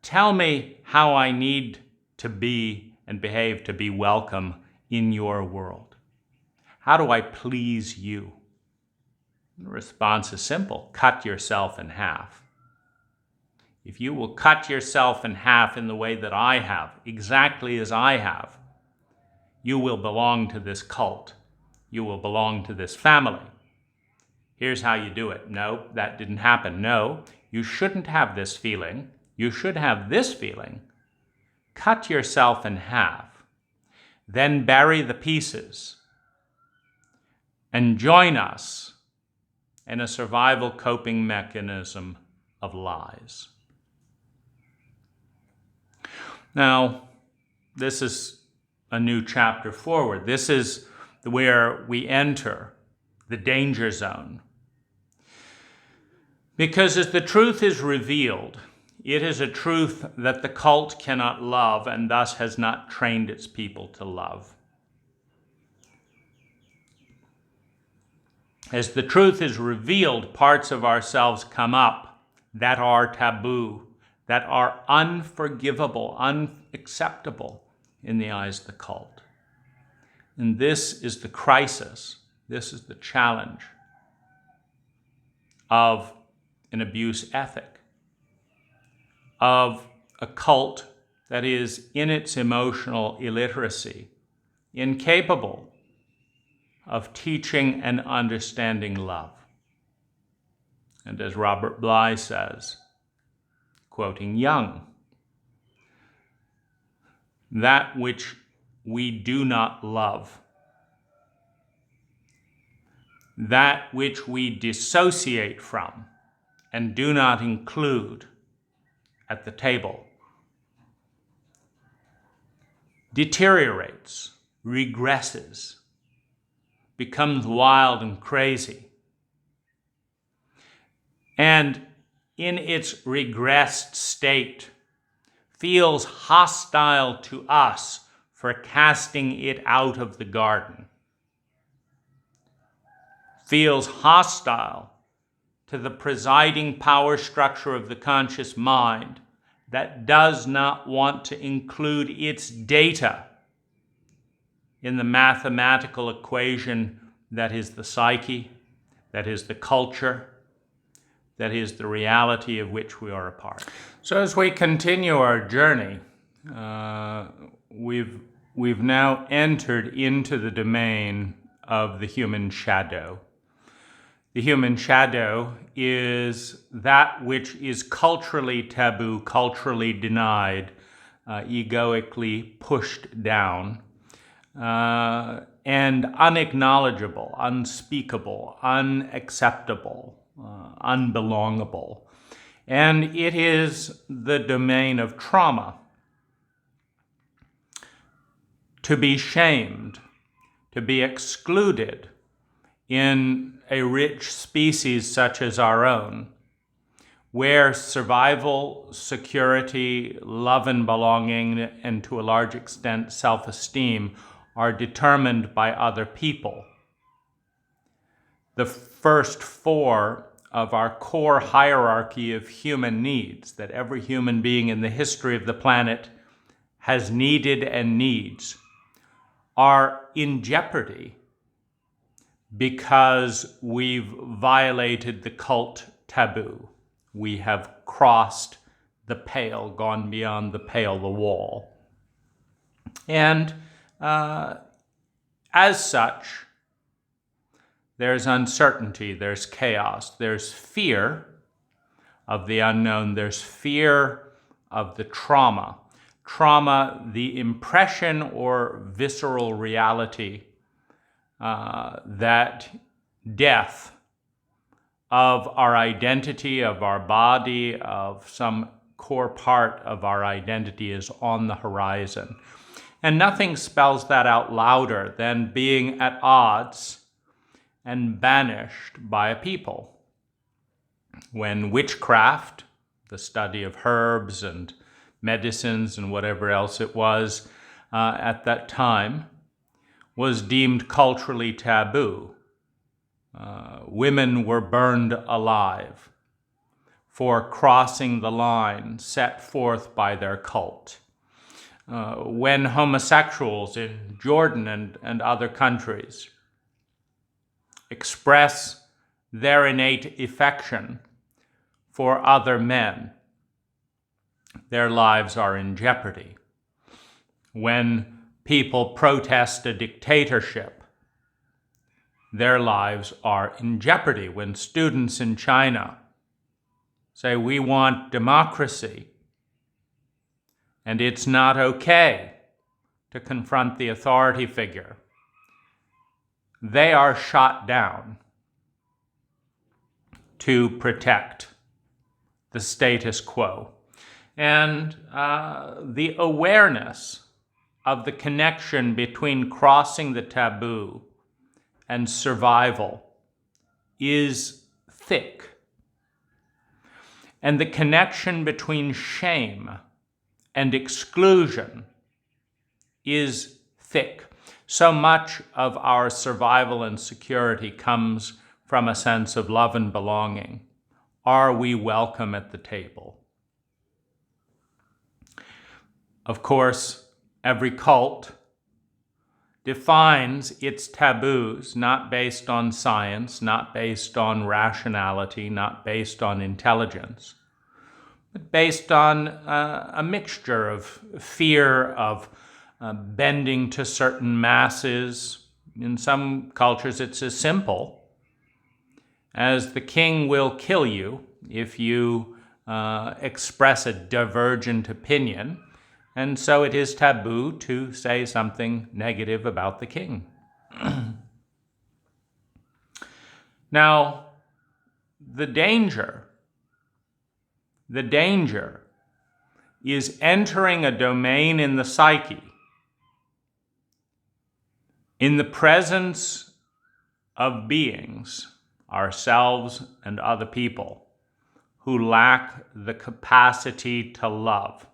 tell me how I need to be and behave to be welcome in your world. How do I please you? The response is simple: cut yourself in half. If you will cut yourself in half in the way that I have, exactly as I have, you will belong to this cult. You will belong to this family. Here's how you do it. No, that didn't happen. No, you shouldn't have this feeling. You should have this feeling. Cut yourself in half. Then bury the pieces and join us in a survival coping mechanism of lies. Now, this is a new chapter forward. This is where we enter the danger zone. Because as the truth is revealed It is a truth that the cult cannot love and thus has not trained its people to love. As the truth is revealed, parts of ourselves come up that are taboo, that are unforgivable, unacceptable in the eyes of the cult. And this is the crisis, this is the challenge of an abuse ethic, of a cult that is, in its emotional illiteracy, incapable of teaching and understanding love. And as Robert Bly says, quoting Jung, that which we do not love, that which we dissociate from and do not include at the table, deteriorates, regresses, becomes wild and crazy. And in its regressed state, feels hostile to us for casting it out of the garden, feels hostile to the presiding power structure of the conscious mind that does not want to include its data in the mathematical equation that is the psyche, that is the culture, that is the reality of which we are a part. So as we continue our journey, we've now entered into the domain of the human shadow. The human shadow is that which is culturally taboo, culturally denied, egoically pushed down, and unacknowledgeable, unspeakable, unacceptable, unbelongable. And it is the domain of trauma. To be shamed, to be excluded in a rich species such as our own, where survival, security, love and belonging, and to a large extent self-esteem are determined by other people. The first four of our core hierarchy of human needs that every human being in the history of the planet has needed and needs are in jeopardy because we've violated the cult taboo. We have crossed the pale, gone beyond the pale, the wall. And as such, there's uncertainty, there's chaos, there's fear of the unknown, there's fear of the trauma. Trauma, the impression or visceral reality that death of our identity, of our body, of some core part of our identity is on the horizon. And nothing spells that out louder than being at odds and banished by a people. When witchcraft, the study of herbs and medicines and whatever else it was at that time, was deemed culturally taboo. Women were burned alive for crossing the line set forth by their cult. When homosexuals in Jordan and other countries express their innate affection for other men, their lives are in jeopardy. When people protest a dictatorship, their lives are in jeopardy. When students in China say, we want democracy, and it's not okay to confront the authority figure, they are shot down to protect the status quo. And the awareness of the connection between crossing the taboo and survival is thick. And the connection between shame and exclusion is thick. So much of our survival and security comes from a sense of love and belonging. Are we welcome at the table? Of course, every cult defines its taboos not based on science, not based on rationality, not based on intelligence, but based on a mixture of fear of bending to certain masses. In some cultures, it's as simple as the king will kill you if you express a divergent opinion. And so it is taboo to say something negative about the king. Now, the danger is entering a domain in the psyche in the presence of beings, ourselves and other people, who lack the capacity to love.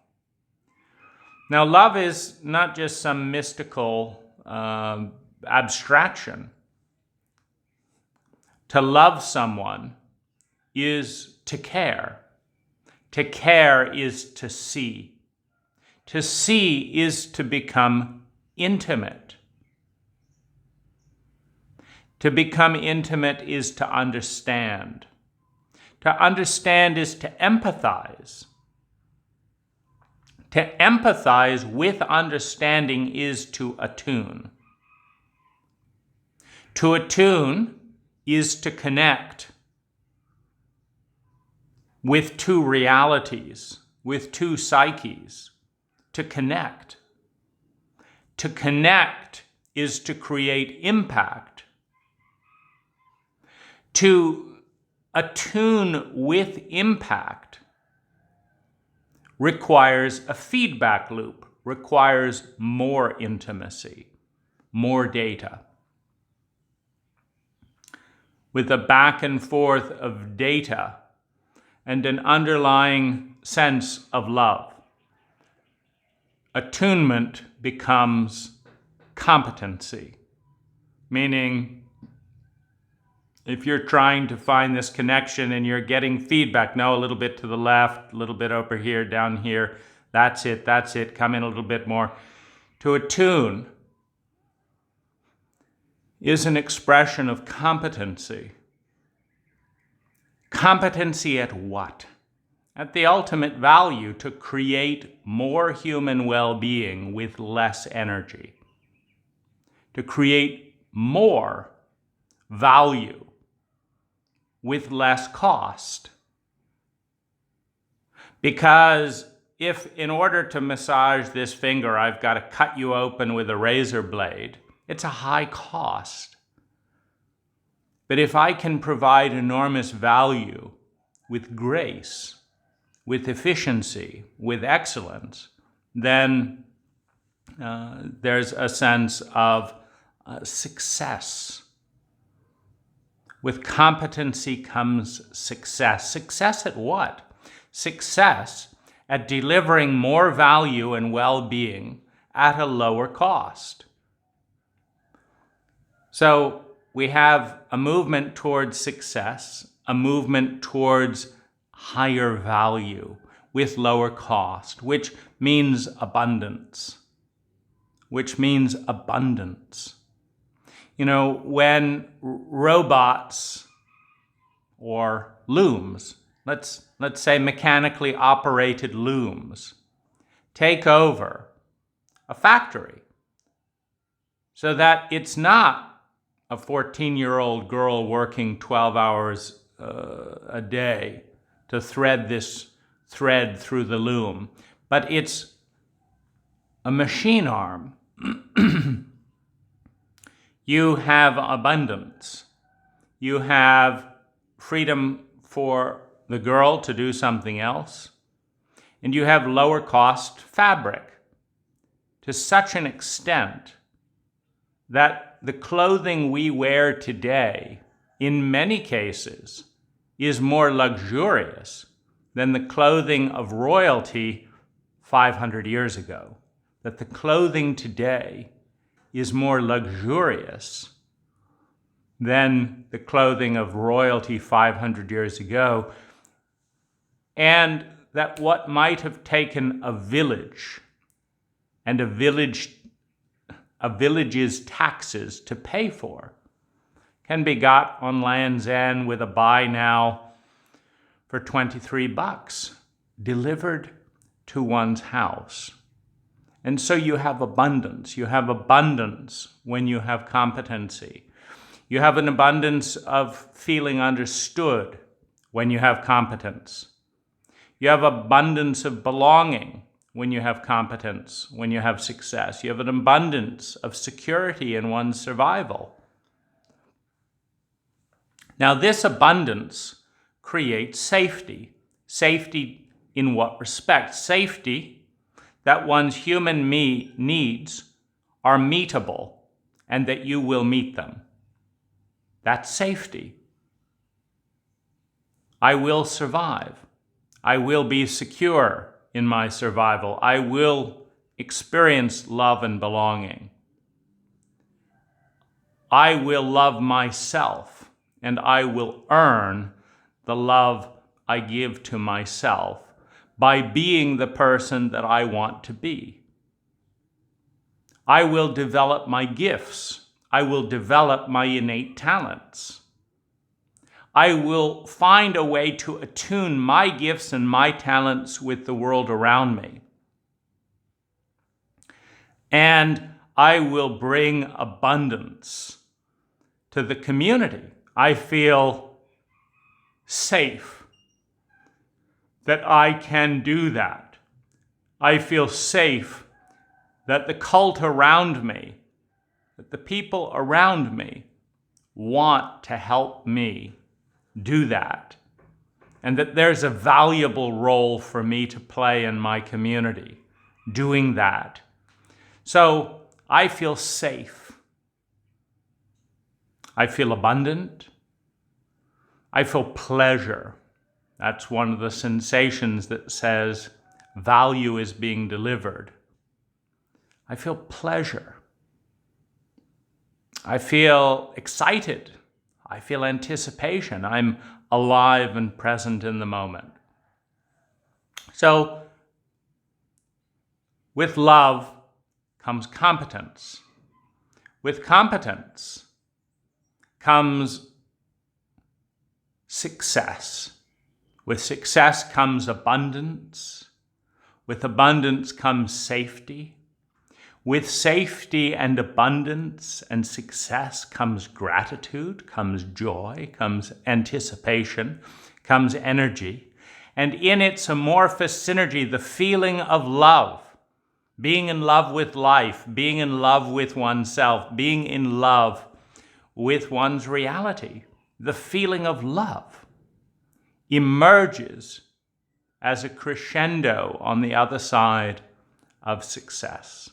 Now, love is not just some mystical abstraction. To love someone is to care. To care is to see. To see is to become intimate. To become intimate is to understand. To understand is to empathize. To empathize with understanding is to attune. To attune is to connect with two realities, with two psyches. To connect. To connect is to create impact. To attune with impact requires a feedback loop, requires more intimacy, more data. With a back and forth of data and an underlying sense of love, attunement becomes competency, meaning if you're trying to find this connection and you're getting feedback, no, a little bit to the left, a little bit over here, down here, that's it, come in a little bit more. To attune is an expression of competency. Competency at what? At the ultimate value, to create more human well-being with less energy. To create more value with less cost. Because if in order to massage this finger, I've got to cut you open with a razor blade, it's a high cost. But if I can provide enormous value with grace, with efficiency, with excellence, then there's a sense of success. With competency comes success. Success at what? Success at delivering more value and well-being at a lower cost. So we have a movement towards success, a movement towards higher value with lower cost, which means abundance. You know, when robots or looms, let's say mechanically operated looms, take over a factory so that it's not a 14-year-old girl working 12 hours a day to thread this thread through the loom, but it's a machine arm. You have abundance. You have freedom for the girl to do something else. And you have lower cost fabric to such an extent that the clothing we wear today, in many cases, is more luxurious than the clothing of royalty 500 years ago. That the clothing today is more luxurious than the clothing of royalty 500 years ago, and that what might have taken a village and a village's taxes to pay for can be got on Land's End with a buy now for $23, delivered to one's house. And so you have abundance. You have abundance when you have competency. You have an abundance of feeling understood when you have competence. You have abundance of belonging when you have competence, when you have success. You have an abundance of security in one's survival. Now, this abundance creates safety. Safety in what respect? Safety that one's human needs are meetable and that you will meet them. That's safety. I will survive. I will be secure in my survival. I will experience love and belonging. I will love myself, and I will earn the love I give to myself by being the person that I want to be. I will develop my gifts. I will develop my innate talents. I will find a way to attune my gifts and my talents with the world around me. And I will bring abundance to the community. I feel safe that I can do that. I feel safe that the cult around me, that the people around me want to help me do that, and that there's a valuable role for me to play in my community doing that. So I feel safe. I feel abundant. I feel pleasure. That's one of the sensations that says value is being delivered. I feel pleasure. I feel excited. I feel anticipation. I'm alive and present in the moment. So, with love comes competence. With competence comes success. With success comes abundance. With abundance comes safety. With safety and abundance and success comes gratitude, comes joy, comes anticipation, comes energy. And in its amorphous synergy, the feeling of love, being in love with life, being in love with oneself, being in love with one's reality, the feeling of love emerges as a crescendo on the other side of success.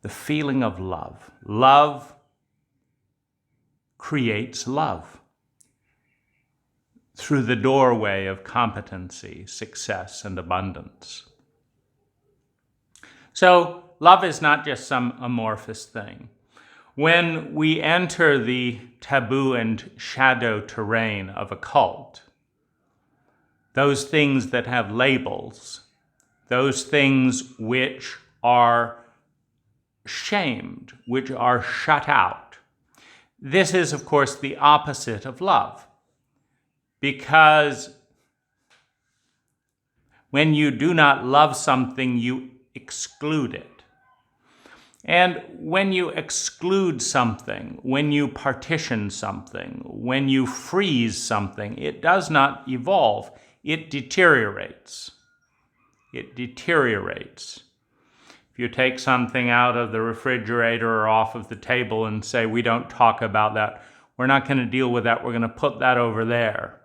The feeling of love. Love creates love through the doorway of competency, success, and abundance. So, love is not just some amorphous thing. When we enter the taboo and shadow terrain of a cult, those things that have labels, those things which are shamed, which are shut out. This is, of course, the opposite of love. Because when you do not love something, you exclude it. And when you exclude something, when you partition something, when you freeze something, it does not evolve. It deteriorates. It deteriorates. If you take something out of the refrigerator or off of the table and say, we don't talk about that, we're not going to deal with that, we're going to put that over there.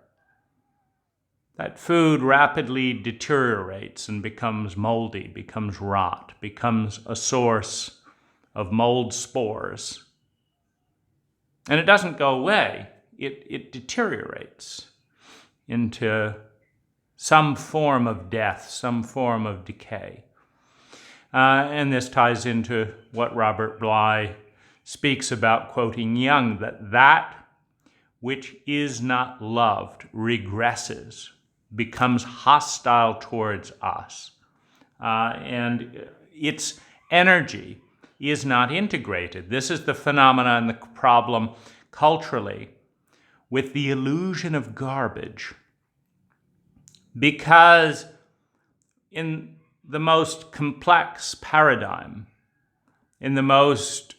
That food rapidly deteriorates and becomes moldy, becomes rot, becomes a source of mold spores. And it doesn't go away, it deteriorates into some form of death, some form of decay. And this ties into what Robert Bly speaks about, quoting Jung, that which is not loved regresses, becomes hostile towards us. And its energy is not integrated. This is the phenomenon and the problem culturally with the illusion of garbage. Because in the most complex paradigm, in the most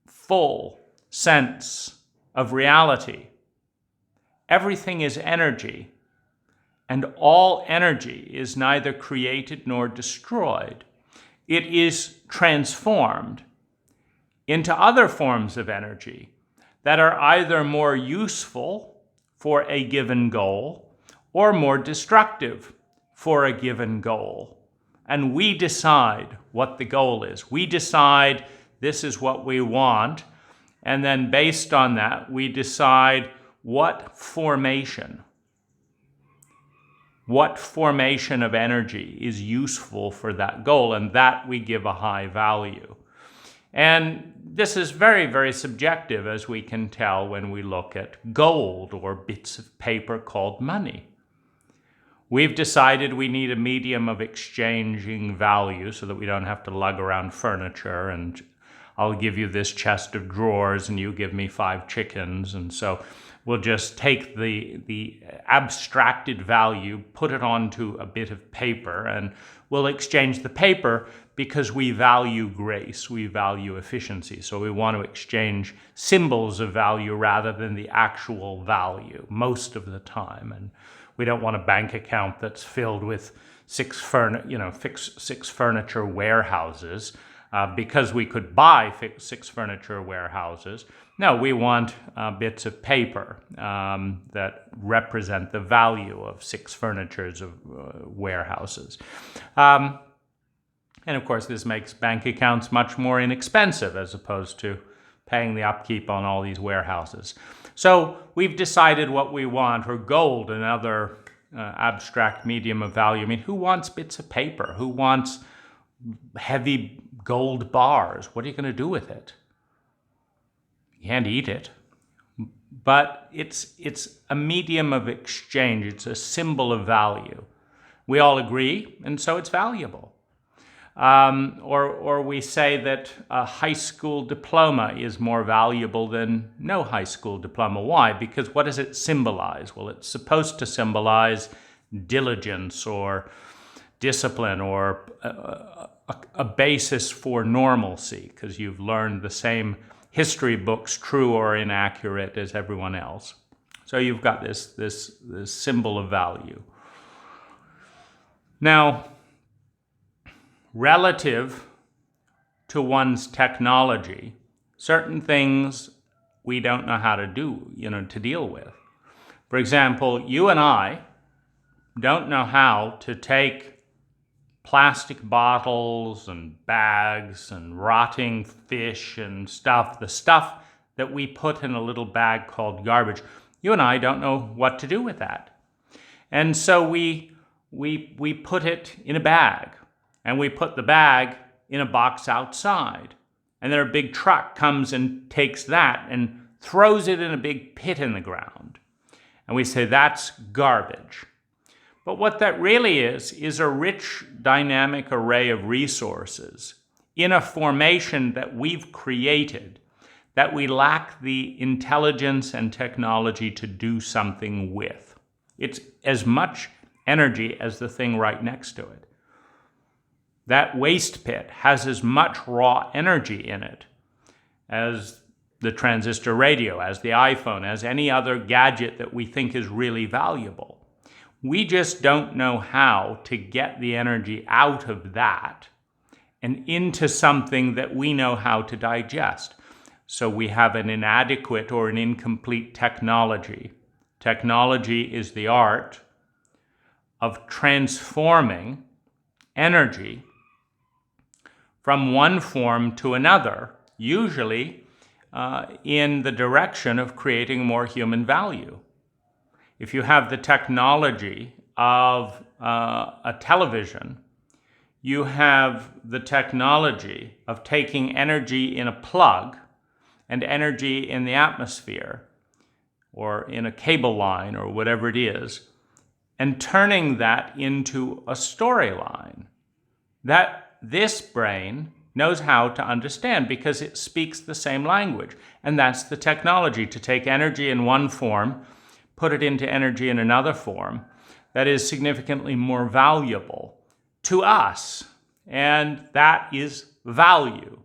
full sense of reality, everything is energy, and all energy is neither created nor destroyed. It is transformed into other forms of energy that are either more useful for a given goal or more destructive for a given goal. And we decide what the goal is. We decide this is what we want, and then based on that, we decide what formation of energy is useful for that goal, and that we give a high value. And this is very, very subjective, as we can tell when we look at gold or bits of paper called money. We've decided we need a medium of exchanging value so that we don't have to lug around furniture, and I'll give you this chest of drawers and you give me 5 chickens, and so we'll just take the abstracted value, put it onto a bit of paper, and we'll exchange the paper because we value grace, we value efficiency. So we want to exchange symbols of value rather than the actual value most of the time. And we don't want a bank account that's filled with six furniture warehouses because we could buy 6 furniture warehouses. No, we want bits of paper that represent the value of 6 furnitures of warehouses. And of course, this makes bank accounts much more inexpensive as opposed to paying the upkeep on all these warehouses. So we've decided what we want, or gold, another abstract medium of value. I mean, who wants bits of paper? Who wants heavy gold bars? What are you going to do with it? You can't eat it. But it's a medium of exchange. It's a symbol of value. We all agree, and so it's valuable. Or we say that a high school diploma is more valuable than no high school diploma. Why? Because what does it symbolize? Well, it's supposed to symbolize diligence or discipline or a basis for normalcy, because you've learned the same history books, true or inaccurate, as everyone else. So you've got this symbol of value. Now, relative to one's technology, certain things we don't know how to do, to deal with. For example, you and I don't know how to take plastic bottles and bags and rotting fish and stuff, the stuff that we put in a little bag called garbage. You and I don't know what to do with that. And so we put it in a bag. And we put the bag in a box outside. And then a big truck comes and takes that and throws it in a big pit in the ground. And we say, that's garbage. But what that really is a rich, dynamic array of resources in a formation that we've created that we lack the intelligence and technology to do something with. It's as much energy as the thing right next to it. That waste pit has as much raw energy in it as the transistor radio, as the iPhone, as any other gadget that we think is really valuable. We just don't know how to get the energy out of that and into something that we know how to digest. So we have an inadequate or an incomplete technology. Technology is the art of transforming energy from one form to another, usually in the direction of creating more human value. If you have the technology of a television, you have the technology of taking energy in a plug and energy in the atmosphere or in a cable line or whatever it is, and turning that into a storyline that this brain knows how to understand because it speaks the same language. And that's the technology, to take energy in one form, put it into energy in another form that is significantly more valuable to us. And that is value.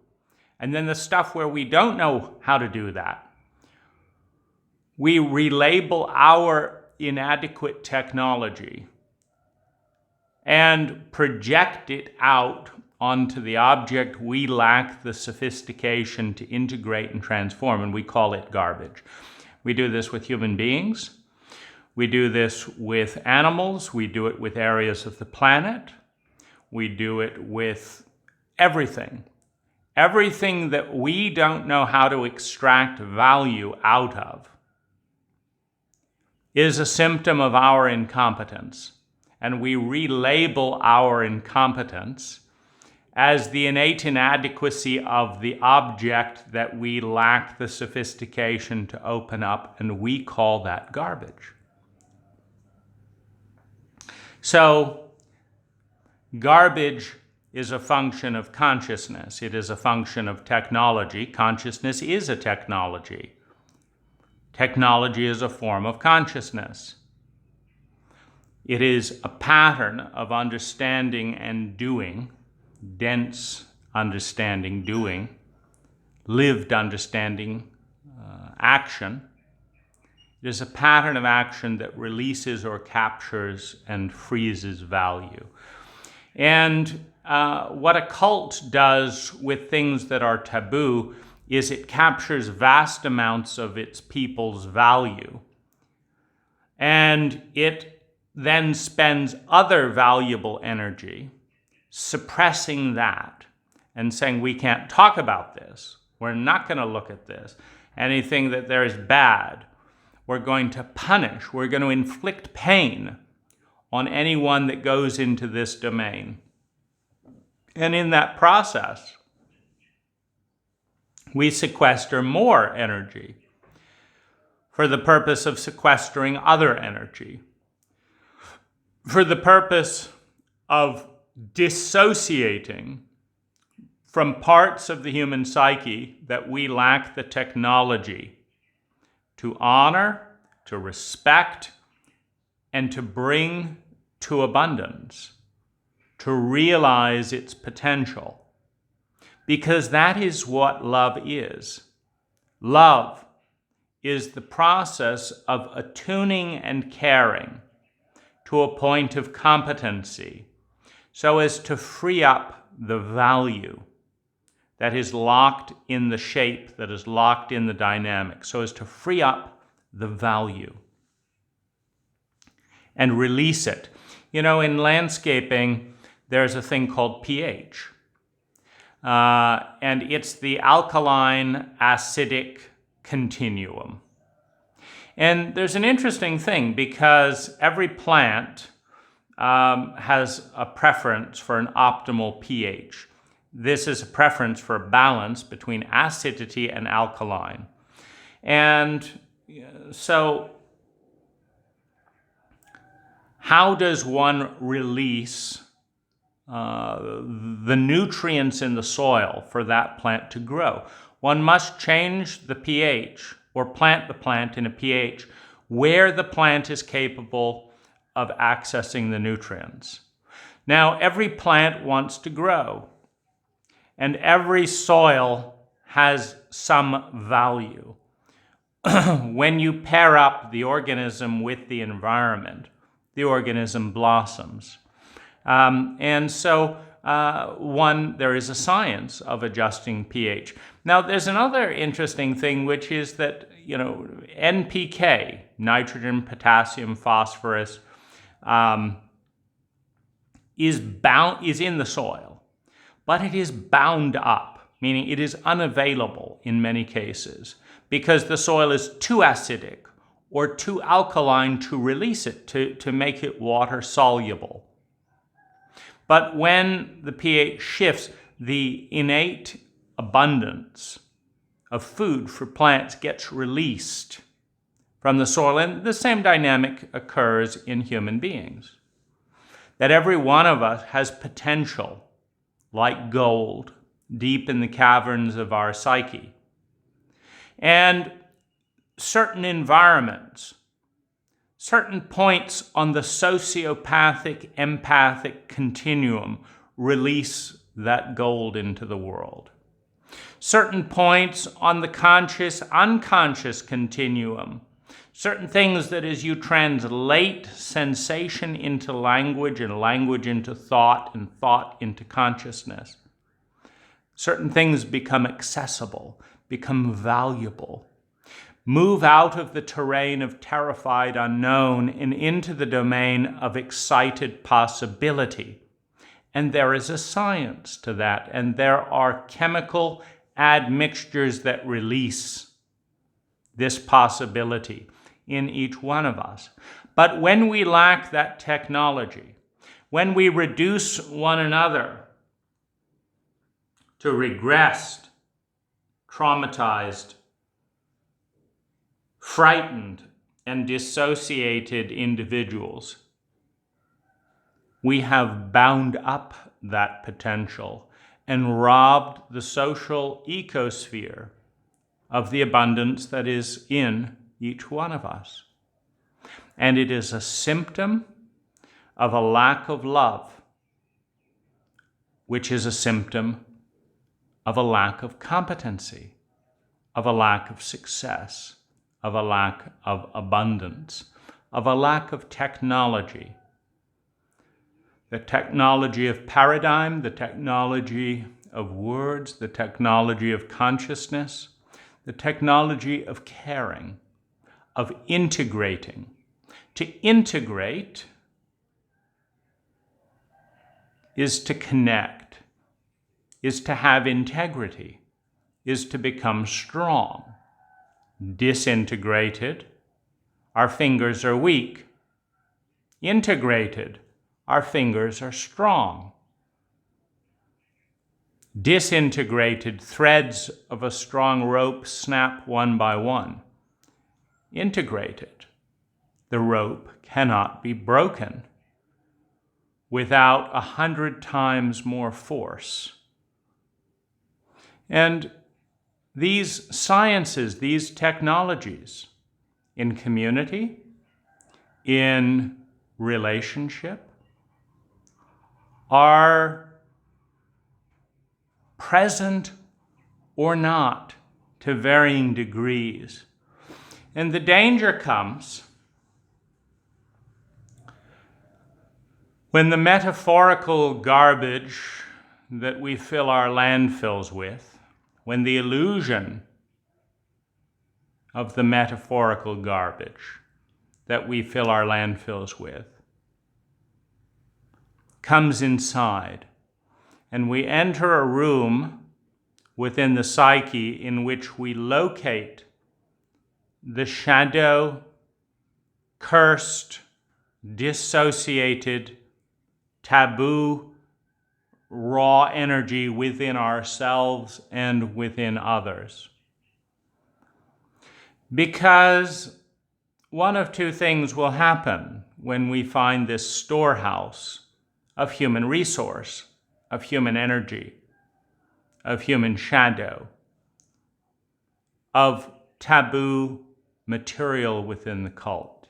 And then the stuff where we don't know how to do that, we relabel our inadequate technology and project it out onto the object we lack the sophistication to integrate and transform, and we call it garbage. We do this with human beings. We do this with animals. We do it with areas of the planet. We do it with everything. Everything that we don't know how to extract value out of is a symptom of our incompetence. And we relabel our incompetence as the innate inadequacy of the object that we lack the sophistication to open up, and we call that garbage. So, garbage is a function of consciousness. It is a function of technology. Consciousness is a technology. Technology is a form of consciousness. It is a pattern of understanding and doing, dense understanding, doing, lived understanding, action. It is a pattern of action that releases or captures and freezes value. And what a cult does with things that are taboo is it captures vast amounts of its people's value. And it then spends other valuable energy suppressing that and saying, we can't talk about this. We're not going to look at this. Anything that there is bad, we're going to punish. We're going to inflict pain on anyone that goes into this domain. And in that process, we sequester more energy for the purpose of sequestering other energy, for the purpose of dissociating from parts of the human psyche that we lack the technology to honor, to respect, and to bring to abundance, to realize its potential. Because that is what love is. Love is the process of attuning and caring to a point of competency so as to free up the value that is locked in the shape, that is locked in the dynamic, so as to free up the value and release it. You know, in landscaping, there's a thing called pH. And it's the alkaline-acidic continuum. And there's an interesting thing because every plant has a preference for an optimal pH. This is a preference for a balance between acidity and alkaline. And so how does one release the nutrients in the soil for that plant to grow? One must change the pH or plant the plant in a pH where the plant is capable of accessing the nutrients. Now, every plant wants to grow, and every soil has some value. When you pair up the organism with the environment, the organism blossoms. And so there is a science of adjusting pH. Now, there's another interesting thing, which is that, NPK, nitrogen, potassium, phosphorus, is in the soil, but it is bound up, meaning it is unavailable in many cases because the soil is too acidic or too alkaline to release it, to make it water soluble. But when the pH shifts, the innate abundance of food for plants gets released from the soil, and the same dynamic occurs in human beings. That every one of us has potential, like gold, deep in the caverns of our psyche. And certain environments, certain points on the sociopathic, empathic continuum release that gold into the world. Certain points on the conscious, unconscious continuum, certain things that as you translate sensation into language and language into thought and thought into consciousness, certain things become accessible, become valuable, move out of the terrain of terrified unknown and into the domain of excited possibility. And there is a science to that, and there are chemical admixtures that release this possibility in each one of us. But when we lack that technology, when we reduce one another to regressed, traumatized, frightened, and dissociated individuals, we have bound up that potential and robbed the social ecosphere of the abundance that is in each one of us. And it is a symptom of a lack of love, which is a symptom of a lack of competency, of a lack of success, of a lack of abundance, of a lack of technology. The technology of paradigm, the technology of words, the technology of consciousness, the technology of caring, of integrating. To integrate is to connect, is to have integrity, is to become strong. Disintegrated, our fingers are weak. Integrated, our fingers are strong. Disintegrated, threads of a strong rope snap one by one. Integrated, the rope cannot be broken without 100 times more force. And these sciences, these technologies, in community, in relationship, are present or not to varying degrees. And the danger comes when the metaphorical garbage that we fill our landfills with, when the illusion of the metaphorical garbage that we fill our landfills with comes inside, and we enter a room within the psyche in which we locate the shadow, cursed, dissociated, taboo, raw energy within ourselves and within others. Because one of two things will happen when we find this storehouse of human resource, of human energy, of human shadow, of taboo material within the cult.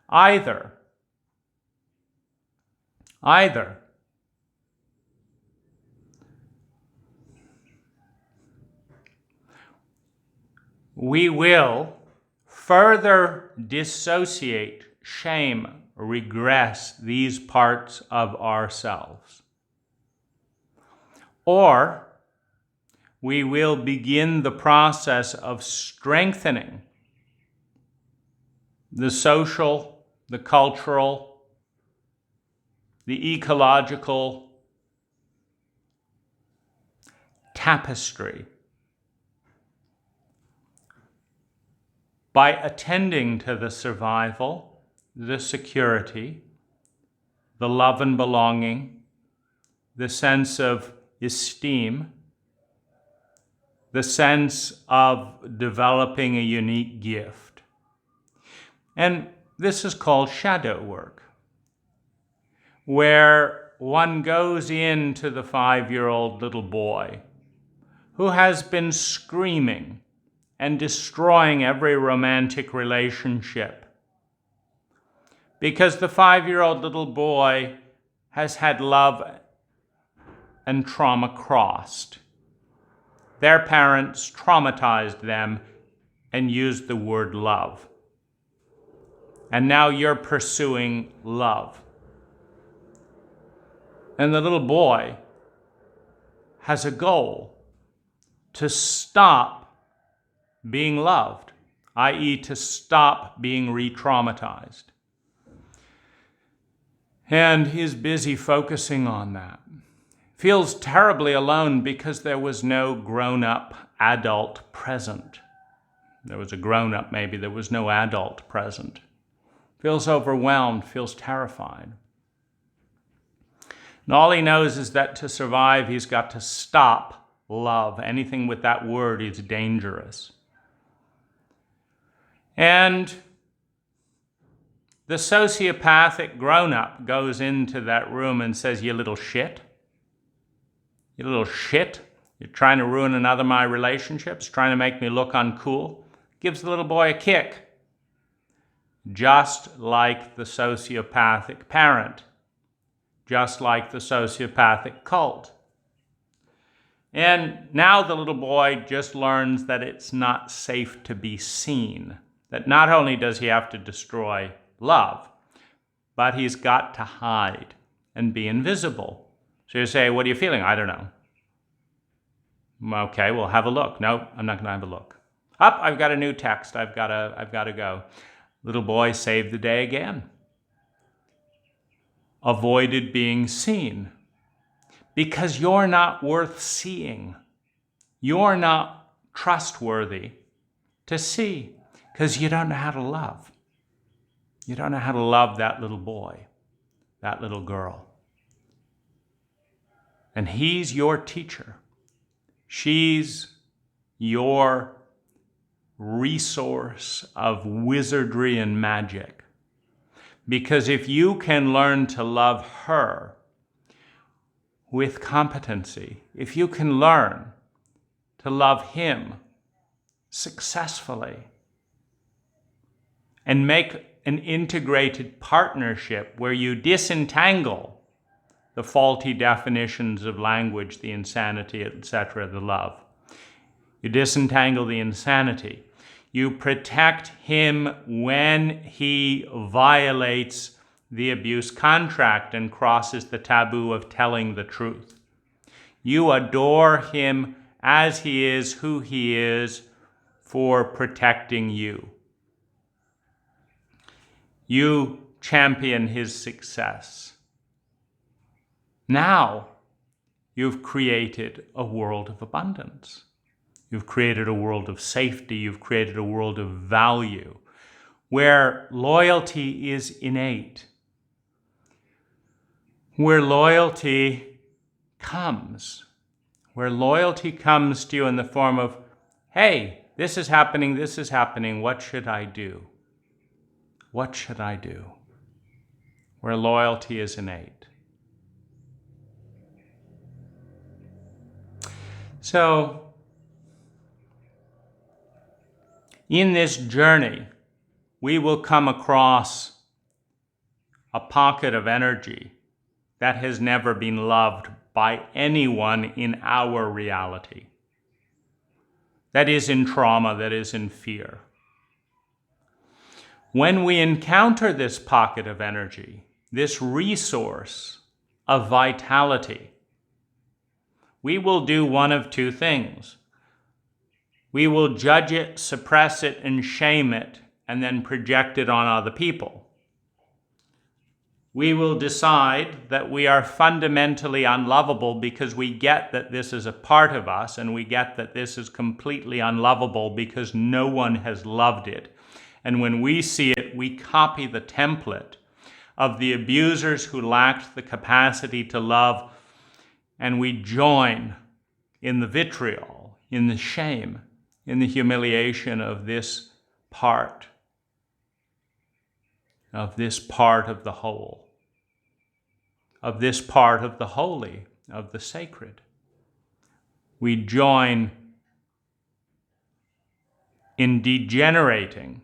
Either we will further dissociate, shame, regress these parts of ourselves, or we will begin the process of strengthening the social, the cultural, the ecological tapestry by attending to the survival, the security, the love and belonging, the sense of esteem, the sense of developing a unique gift. And this is called shadow work, where one goes into the 5-year-old little boy who has been screaming and destroying every romantic relationship because the 5-year-old little boy has had love and trauma crossed. Their parents traumatized them and used the word love. And now you're pursuing love. And the little boy has a goal to stop being loved, i.e. to stop being re-traumatized. And he's busy focusing on that. Feels terribly alone because there was no grown-up adult present. There was a grown-up maybe, there was no adult present. Feels overwhelmed, feels terrified. And all he knows is that to survive, he's got to stop love. Anything with that word is dangerous. And the sociopathic grown-up goes into that room and says, "You little shit. You little shit. You're trying to ruin another of my relationships, trying to make me look uncool." Gives the little boy a kick. Just like the sociopathic parent. Just like the sociopathic cult. And now the little boy just learns that it's not safe to be seen. That not only does he have to destroy love, but he's got to hide and be invisible. So you say, "What are you feeling?" "I don't know." "Okay, well, have a look." "No, I'm not going to have a look." "Up, I've got a new text. I've got to go." Little boy saved the day again. Avoided being seen. Because you're not worth seeing. You're not trustworthy to see. Because you don't know how to love. You don't know how to love that little boy, that little girl. And he's your teacher. She's your resource of wizardry and magic. Because if you can learn to love her with competency, if you can learn to love him successfully, and make an integrated partnership where you disentangle the faulty definitions of language, the insanity, etc., the love. You disentangle the insanity. You protect him when he violates the abuse contract and crosses the taboo of telling the truth. You adore him as he is, who he is, for protecting you. You champion his success. Now, you've created a world of abundance. You've created a world of safety. You've created a world of value where loyalty is innate, where loyalty comes to you in the form of, "Hey, this is happening, what should I do? What should I do?" Where loyalty is innate. So, in this journey, we will come across a pocket of energy that has never been loved by anyone in our reality. That is in trauma, that is in fear. When we encounter this pocket of energy, this resource of vitality, we will do one of two things. We will judge it, suppress it, and shame it, and then project it on other people. We will decide that we are fundamentally unlovable because we get that this is a part of us, and we get that this is completely unlovable because no one has loved it. And when we see it, we copy the template of the abusers who lacked the capacity to love, and we join in the vitriol, in the shame, in the humiliation of this part of the whole, of this part of the holy, of the sacred. We join in degenerating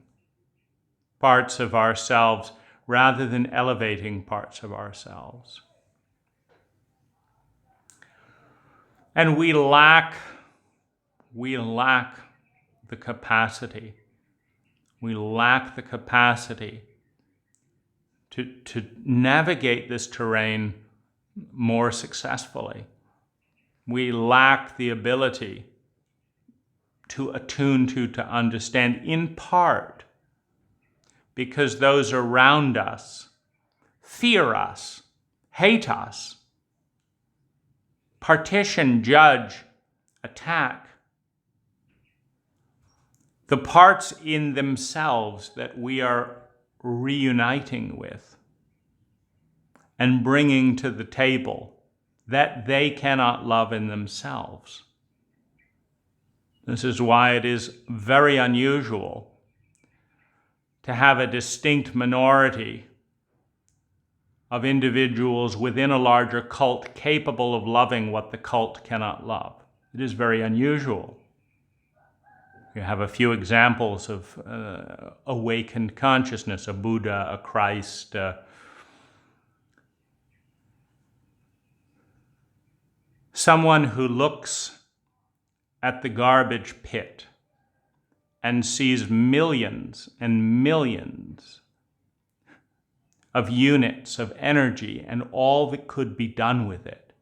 parts of ourselves rather than elevating parts of ourselves. And we lack the capacity. We lack the capacity to navigate this terrain more successfully. We lack the ability to attune to understand, in part because those around us fear us, hate us, partition, judge, attack. The parts in themselves that we are reuniting with and bringing to the table that they cannot love in themselves. This is why it is very unusual to have a distinct minority of individuals within a larger cult capable of loving what the cult cannot love. It is very unusual. You have a few examples of awakened consciousness, a Buddha, a Christ, someone who looks at the garbage pit and sees millions and millions of units of energy and all that could be done with it,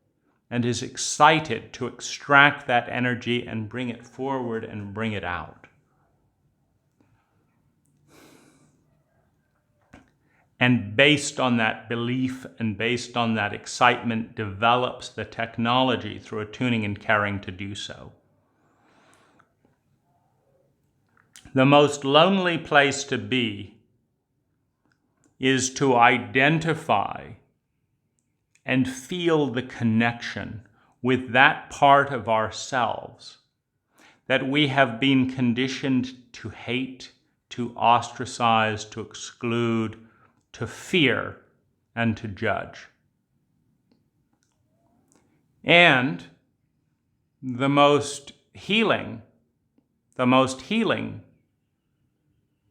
and is excited to extract that energy and bring it forward and bring it out. And based on that belief and based on that excitement, develops the technology through attuning and caring to do so. The most lonely place to be is to identify and feel the connection with that part of ourselves that we have been conditioned to hate, to ostracize, to exclude, to fear, and to judge. And the most healing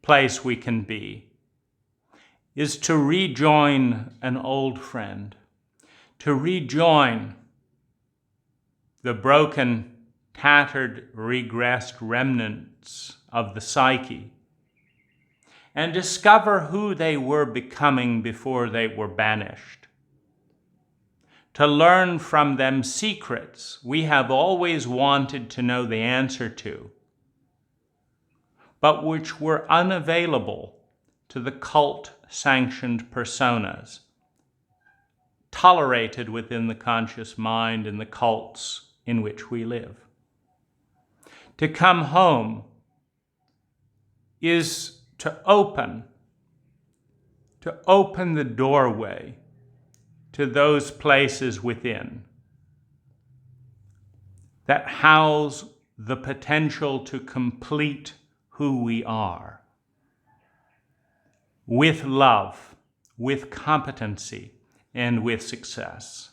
place we can be is to rejoin an old friend, to rejoin the broken, tattered, regressed remnants of the psyche, and discover who they were becoming before they were banished. To learn from them secrets we have always wanted to know the answer to, but which were unavailable to the cult-sanctioned personas tolerated within the conscious mind and the cults in which we live. To come home is to open the doorway to those places within that house the potential to complete who we are, with love, with competency, and with success.